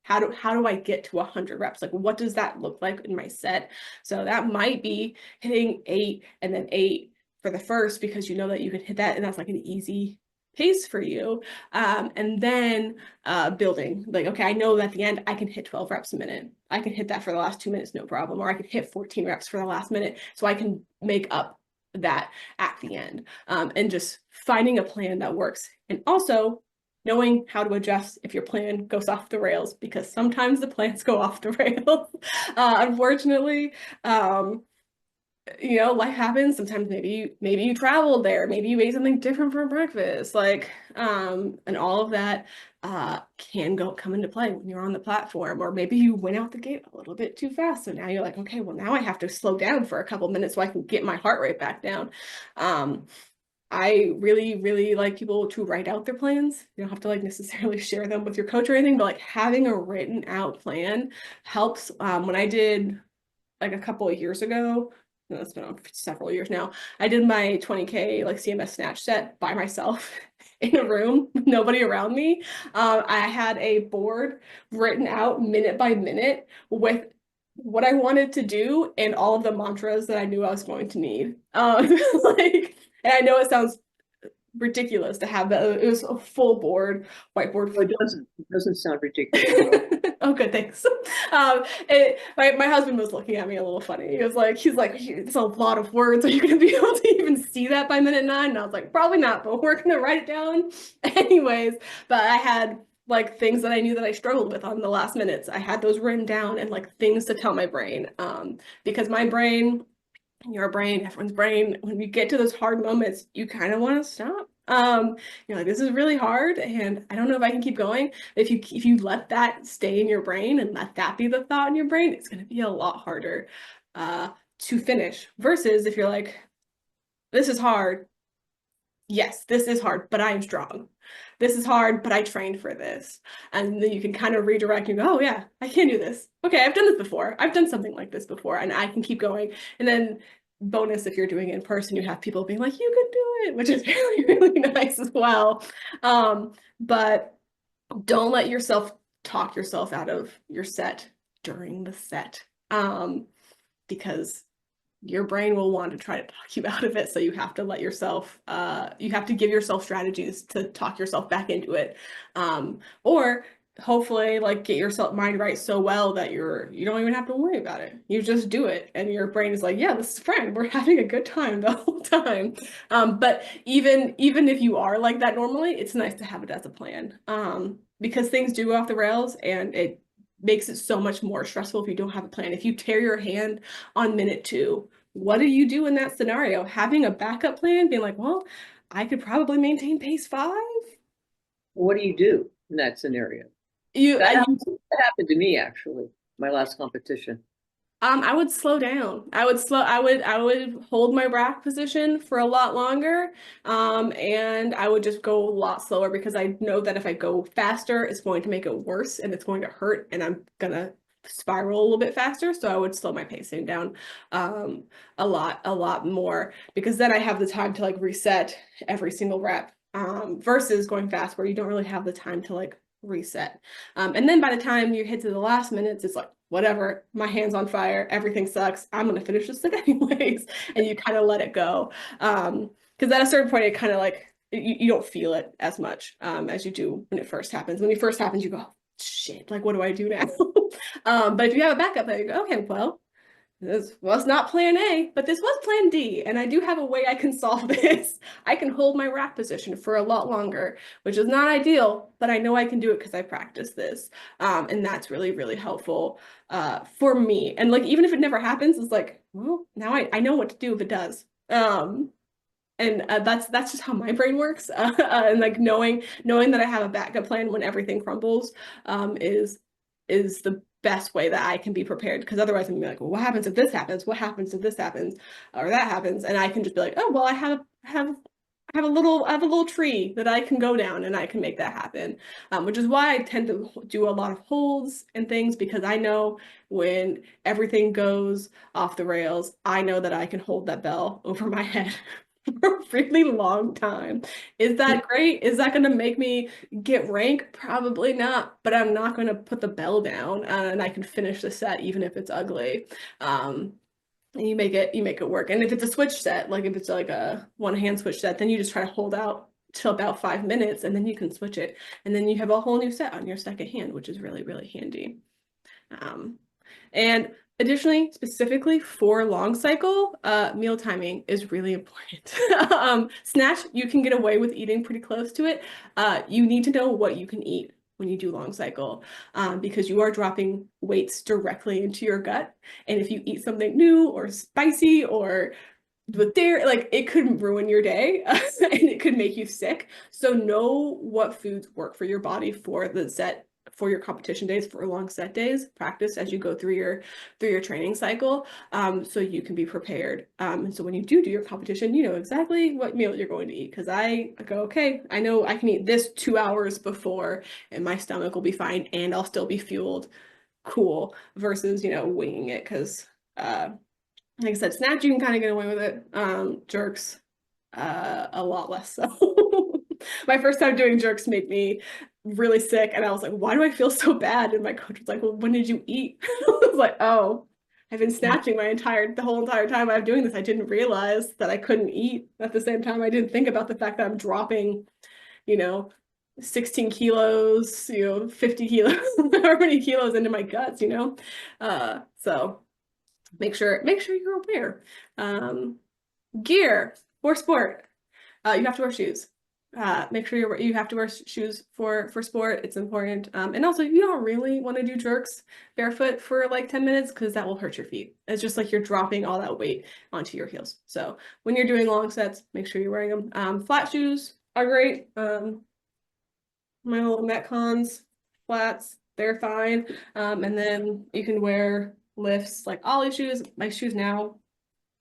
Speaker 1: How do I get to 100 reps? Like, what does that look like in my set? So that might be hitting 8 and then 8 for the first, because you know that you can hit that and that's like an easy pace for you. And then building, like, okay, I know that at the end I can hit 12 reps a minute. I can hit that for the last 2 minutes, no problem. Or I can hit 14 reps for the last minute. So I can make up that at the end. And just finding a plan that works. And also knowing how to adjust if your plan goes off the rails, because sometimes the plans go off the rails. Unfortunately, you know, life happens. Sometimes maybe you traveled there, maybe you ate something different for breakfast, like, and all of that can come into play when you're on the platform. Or maybe you went out the gate a little bit too fast, so now you're like, okay, well now I have to slow down for a couple minutes so I can get my heart rate back down. I really, really like people to write out their plans. You don't have to like necessarily share them with your coach or anything, but like having a written out plan helps. When I did like a couple of years ago, no, it's been on for several years now, I did my 20K like CMS snatch set by myself in a room, nobody around me. I had a board written out minute by minute with what I wanted to do and all of the mantras that I knew I was going to need. Like, and I know it sounds ridiculous to have that. It was a full board, whiteboard.
Speaker 3: It doesn't sound ridiculous.
Speaker 1: Oh, good, thanks. My husband was looking at me a little funny. He's like, it's a lot of words. Are you gonna be able to even see that by minute 9? And I was like, probably not, but we're gonna write it down anyways. But I had like things that I knew that I struggled with on the last minutes. I had those written down and like things to tell my brain. Because my brain, your brain, everyone's brain, when you get to those hard moments, you kind of want to stop. You're like, this is really hard and I don't know if I can keep going. If you let that stay in your brain and let that be the thought in your brain, it's going to be a lot harder to finish. Versus if you're like, this is hard. Yes, this is hard, but I am strong. This is hard, but I trained for this. And then you can kind of redirect and go, oh yeah, I can do this. Okay, I've done this before. I've done something like this before and I can keep going. And then bonus, if you're doing it in person, you have people being like, you can do it, which is really, really nice as well. But don't let yourself talk yourself out of your set during the set. Because your brain will want to try to talk you out of it. So you have to let yourself, you have to give yourself strategies to talk yourself back into it. Or hopefully like get yourself mind right so well that you don't even have to worry about it. You just do it. And your brain is like, yeah, this is fine. We're having a good time the whole time. But even if you are like that normally, it's nice to have it as a plan. Because things do go off the rails and it makes it so much more stressful if you don't have a plan. If you tear your hand on minute 2, what do you do in that scenario? Having a backup plan, being like, well, I could probably maintain pace 5.
Speaker 3: What do you do in that scenario? That happened to me actually, my last competition.
Speaker 1: I would slow down. I would hold my rack position for a lot longer. And I would just go a lot slower because I know that if I go faster, it's going to make it worse and it's going to hurt and I'm gonna spiral a little bit faster. So I would slow my pacing down a lot more, because then I have the time to like reset every single rep versus going fast where you don't really have the time to like reset. And then by the time you hit to the last minutes, it's like, whatever, my hand's on fire, everything sucks, I'm gonna finish this thing anyways, and you kind of let it go. Because at a certain point, it kind of like, you don't feel it as much as you do when it first happens. When it first happens, you go, shit, like, what do I do now? But if you have a backup, then you go, okay, well, this was not plan A, but this was plan D, and I do have a way I can solve this. I can hold my rack position for a lot longer, which is not ideal, but I know I can do it because I practiced this. And that's really, really helpful for me. And like, even if it never happens, it's like, well, now I know what to do if it does. And that's just how my brain works. And like knowing that I have a backup plan when everything crumbles is the best way that I can be prepared. Because otherwise I'm gonna be like, well, what happens if this happens? What happens if this happens or that happens? And I can just be like, oh well, I have a little tree that I can go down and I can make that happen. Which is why I tend to do a lot of holds and things, because I know when everything goes off the rails, I know that I can hold that bell over my head for a really long time. Is that great? Is that going to make me get rank? Probably not, but I'm not going to put the bell down, and I can finish the set even if it's ugly. And you make it work. And if it's a switch set, like if it's like a one-hand switch set, then you just try to hold out till about 5 minutes and then you can switch it. And then you have a whole new set on your second hand, which is really, really handy. And additionally, specifically for long cycle, meal timing is really important. Snatch, you can get away with eating pretty close to it. You need to know what you can eat when you do long cycle, because you are dropping weights directly into your gut. And if you eat something new or spicy or with dairy, like it could ruin your day and it could make you sick. So know what foods work for your body for the set, for your competition days, for long set days. Practice as you go through your training cycle, so you can be prepared. And so when you do your competition, you know exactly what meal you're going to eat. Because I go, okay, I know I can eat this 2 hours before and my stomach will be fine and I'll still be fueled. Cool. Versus, winging it. Because like I said, snatch, you can kind of get away with it. Jerks, a lot less so. My first time doing jerks made me really sick, and I was like, why do I feel so bad? And my coach was like, well, when did you eat? I was like, oh, I've been snatching the whole entire time I'm doing this. I didn't realize that I couldn't eat at the same time. I didn't think about the fact that I'm dropping, 16 kilos, 50 kilos, however many kilos into my guts, so make sure you're aware. Gear for sport. You have to wear shoes. Make sure you have to wear shoes for sport. It's important. And also, you don't really want to do jerks barefoot for like 10 minutes because that will hurt your feet. It's just like you're dropping all that weight onto your heels. So when you're doing long sets, make sure you're wearing them. Flat shoes are great. My little Metcons flats, they're fine. And then you can wear lifts like Ollie shoes. My shoes now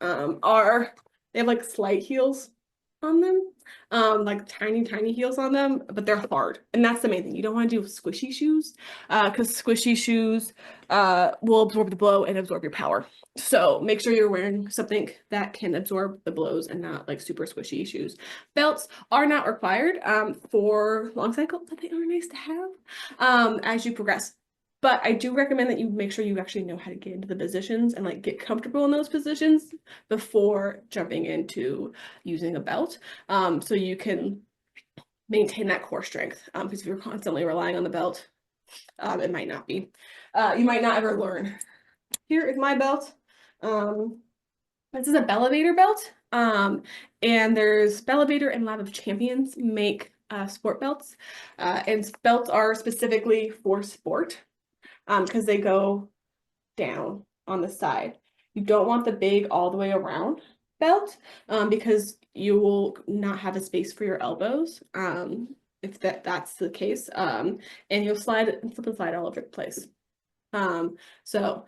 Speaker 1: they have like slight heels on them, like tiny heels on them, but they're hard. And that's the main thing. You don't want to do squishy shoes, because squishy shoes will absorb the blow and absorb your power. So make sure you're wearing something that can absorb the blows and not like super squishy shoes. Belts are not required for long cycle, but they are nice to have as you progress. But I do recommend that you make sure you actually know how to get into the positions and like get comfortable in those positions before jumping into using a belt, so you can maintain that core strength. Because if you're constantly relying on the belt, it might not be. You might not ever learn. Here is my belt. This is a Bellevator belt. And there's Bellevator and Lab of Champions make sport belts. And belts are specifically for sport, because they go down on the side. You don't want the big all the way around belt, because you will not have a space for your elbows, if that's the case, and you'll slip and slide all over the place. So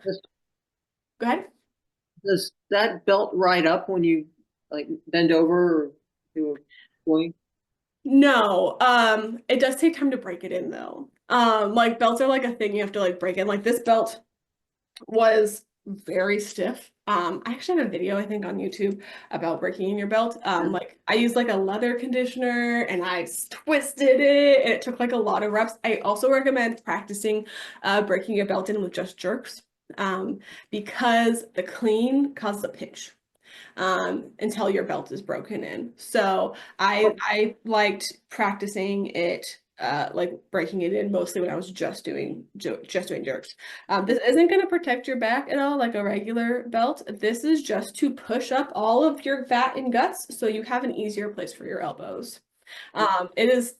Speaker 1: go ahead.
Speaker 3: Does that belt ride up when you like bend over or do a point?
Speaker 1: No, it does take time to break it in though. Like belts are like a thing you have to like break in. Like this belt was very stiff. I actually have a video I think on YouTube about breaking in your belt. Like I used like a leather conditioner and I twisted it and it took like a lot of reps. I also recommend practicing breaking your belt in with just jerks, because the clean causes a pinch until your belt is broken in. So I liked practicing it, like breaking it in mostly when I was just doing jerks. This isn't going to protect your back at all like a regular belt. This is just to push up all of your fat and guts so you have an easier place for your elbows. It is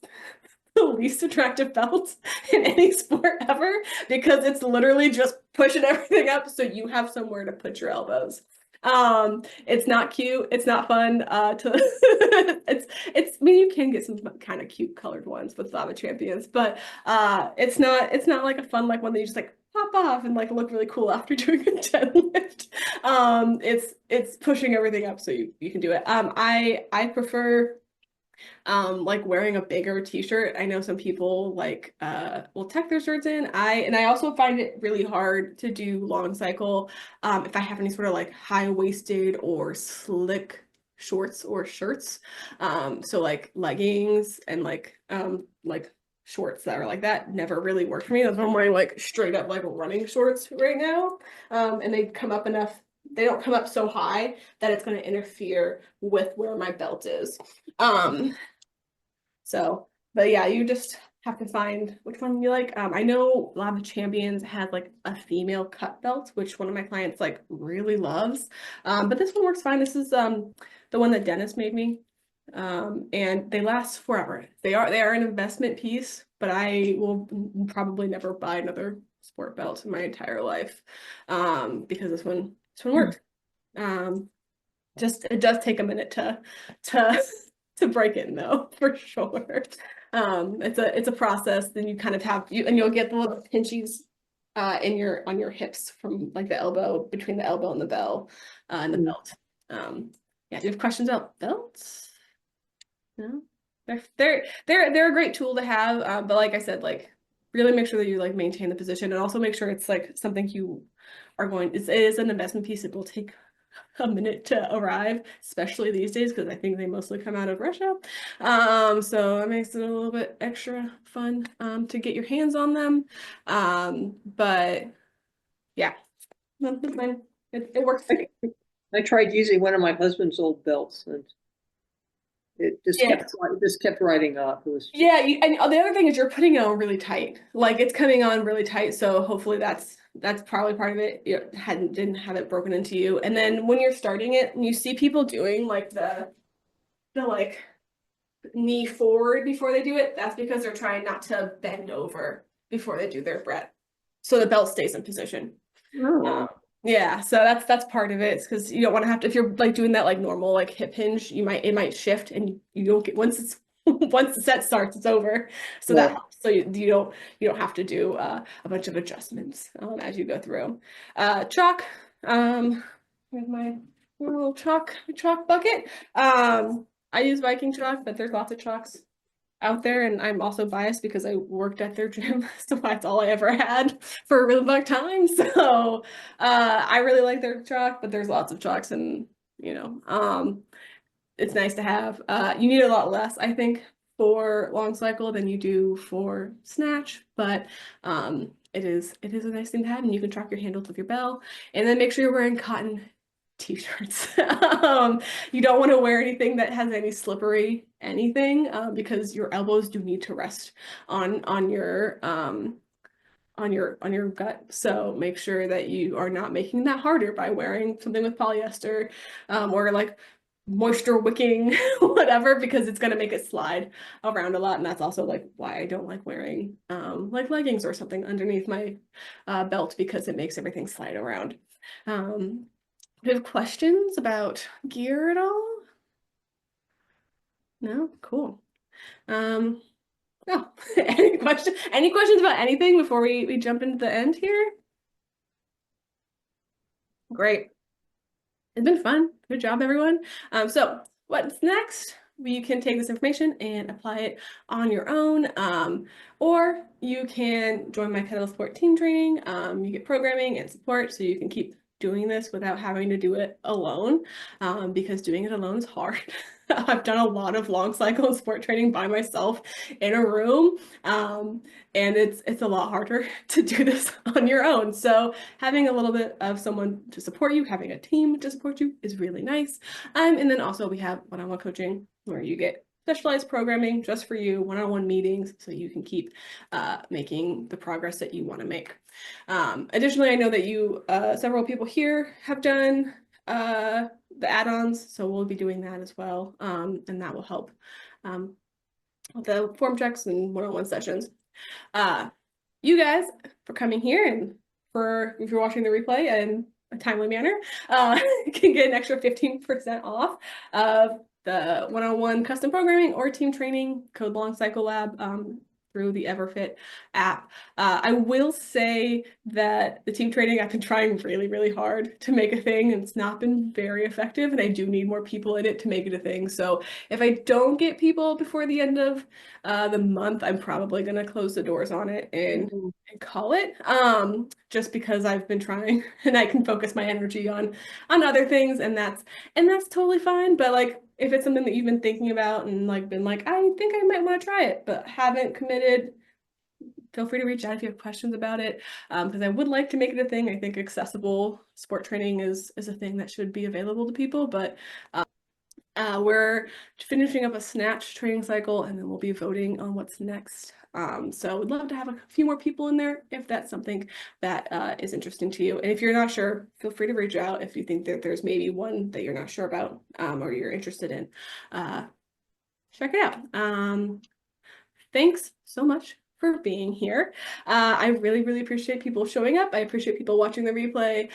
Speaker 1: the least attractive belt in any sport ever because it's literally just pushing everything up so you have somewhere to put your elbows. It's not cute. It's not fun. To I mean, you can get some kind of cute colored ones with Lava Champions, but it's not like a fun like one that you just like pop off and like look really cool after doing a deadlift. It's pushing everything up so you can do it. I prefer like wearing a bigger t-shirt. I know some people like will tuck their shirts in. I also find it really hard to do long cycle if I have any sort of like high-waisted or slick shorts or shirts. So like leggings and like shorts that are like that never really work for me. That's why I'm wearing like straight up like running shorts right now. And they come up enough, they don't come up so high that it's going to interfere with where my belt is. So, but yeah, you just have to find which one you like. I know Lava Champions has like a female cut belt, which one of my clients like really loves. But this one works fine. This is the one that Dennis made me. And they last forever. They are an investment piece, but I will probably never buy another sport belt in my entire life. Because this one worked. Just it does take a minute to to break in though, for sure. It's a process. Then you kind of have you'll get the little pinchies in your on your hips from like the elbow, between the elbow and the bell and the belt. Yeah, do you have questions about belts? No? They're a great tool to have, but like I said, like really make sure that you like maintain the position and also make sure it's like something you are going, it is an investment piece. It will take a minute to arrive, especially these days, because I think they mostly come out of Russia. So it makes it a little bit extra fun to get your hands on them. But yeah, it's fine. It works.
Speaker 3: I tried using one of my husband's old belts and it just
Speaker 1: Yeah.
Speaker 3: kept riding up. It was
Speaker 1: Yeah, and the other thing is you're putting it on really tight. Like it's coming on really tight, so hopefully that's probably part of it. You didn't have it broken into you. And then when you're starting it, and you see people doing like the like knee forward before they do it, that's because they're trying not to bend over before they do their breath. So the belt stays in position. Yeah, so that's part of it, because you don't want to have to, if you're like doing that like normal like hip hinge, it might shift and you don't get, once it's once the set starts, it's over. So that helps. So you don't have to do a bunch of adjustments as you go through. Chalk. Here's my little chalk bucket. I use Viking chalk, but there's lots of chalks out there, and I'm also biased because I worked at their gym, so that's all I ever had for a really long time. So I really like their chalk, but there's lots of chalks, and it's nice to have. You need a lot less, I think, for long cycle than you do for snatch, but it is a nice thing to have, and you can track your handles with your bell, and then make sure you're wearing cotton t-shirts. You don't want to wear anything that has any slippery anything because your elbows do need to rest on your gut. So make sure that you are not making that harder by wearing something with polyester or like moisture wicking whatever, because it's going to make it slide around a lot. And that's also like why I don't like wearing like leggings or something underneath my belt, because it makes everything slide around. Do you have questions about gear at all? No? Cool. No. Any questions about anything before we jump into the end here? Great. It's been fun. Good job, everyone. So what's next? You can take this information and apply it on your own, or you can join my kettlebell sport team training. You get programming and support, so you can keep doing this without having to do it alone, because doing it alone is hard. I've done a lot of long cycle and sport training by myself in a room, and it's a lot harder to do this on your own. So having a little bit of someone to support you, having a team to support you is really nice. And then also we have one-on-one coaching where you get specialized programming just for you, one-on-one meetings, so you can keep making the progress that you want to make. Additionally, I know that you, several people here have done the add-ons, so we'll be doing that as well, and that will help the form checks and one-on-one sessions. You guys for coming here, and for if you're watching the replay, and a timely manner, can get an extra 15% off of the one-on-one custom programming or team training Code Belong Cycle Lab through the Everfit app. I will say that the team training, I've been trying really, really hard to make a thing, and it's not been very effective, and I do need more people in it to make it a thing. So if I don't get people before the end of the month, I'm probably gonna close the doors on it and call it, just because I've been trying and I can focus my energy on other things, and that's totally fine. But like, if it's something that you've been thinking about and like been like, I think I might want to try it, but haven't committed, feel free to reach out if you have questions about it, because I would like to make it a thing. I think accessible sport training is a thing that should be available to people, but we're finishing up a snatch training cycle, and then we'll be voting on what's next. So we'd love to have a few more people in there if that's something that is interesting to you. And if you're not sure, feel free to reach out if you think that there's maybe one that you're not sure about, or you're interested in. Check it out. Thanks so much for being here. I really, really appreciate people showing up. I appreciate people watching the replay.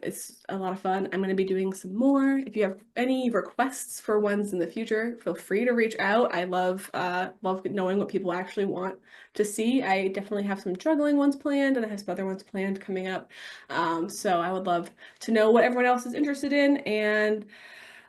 Speaker 1: It's a lot of fun. I'm going to be doing some more. If you have any requests for ones in the future, feel free to reach out. I love knowing what people actually want to see. I definitely have some juggling ones planned, and I have some other ones planned coming up. So I would love to know what everyone else is interested in. And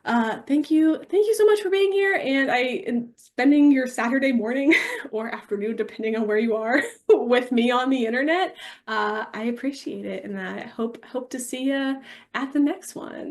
Speaker 1: thank you so much for being here, and spending your Saturday morning or afternoon, depending on where you are, with me on the internet. I appreciate it, and I hope to see you at the next one.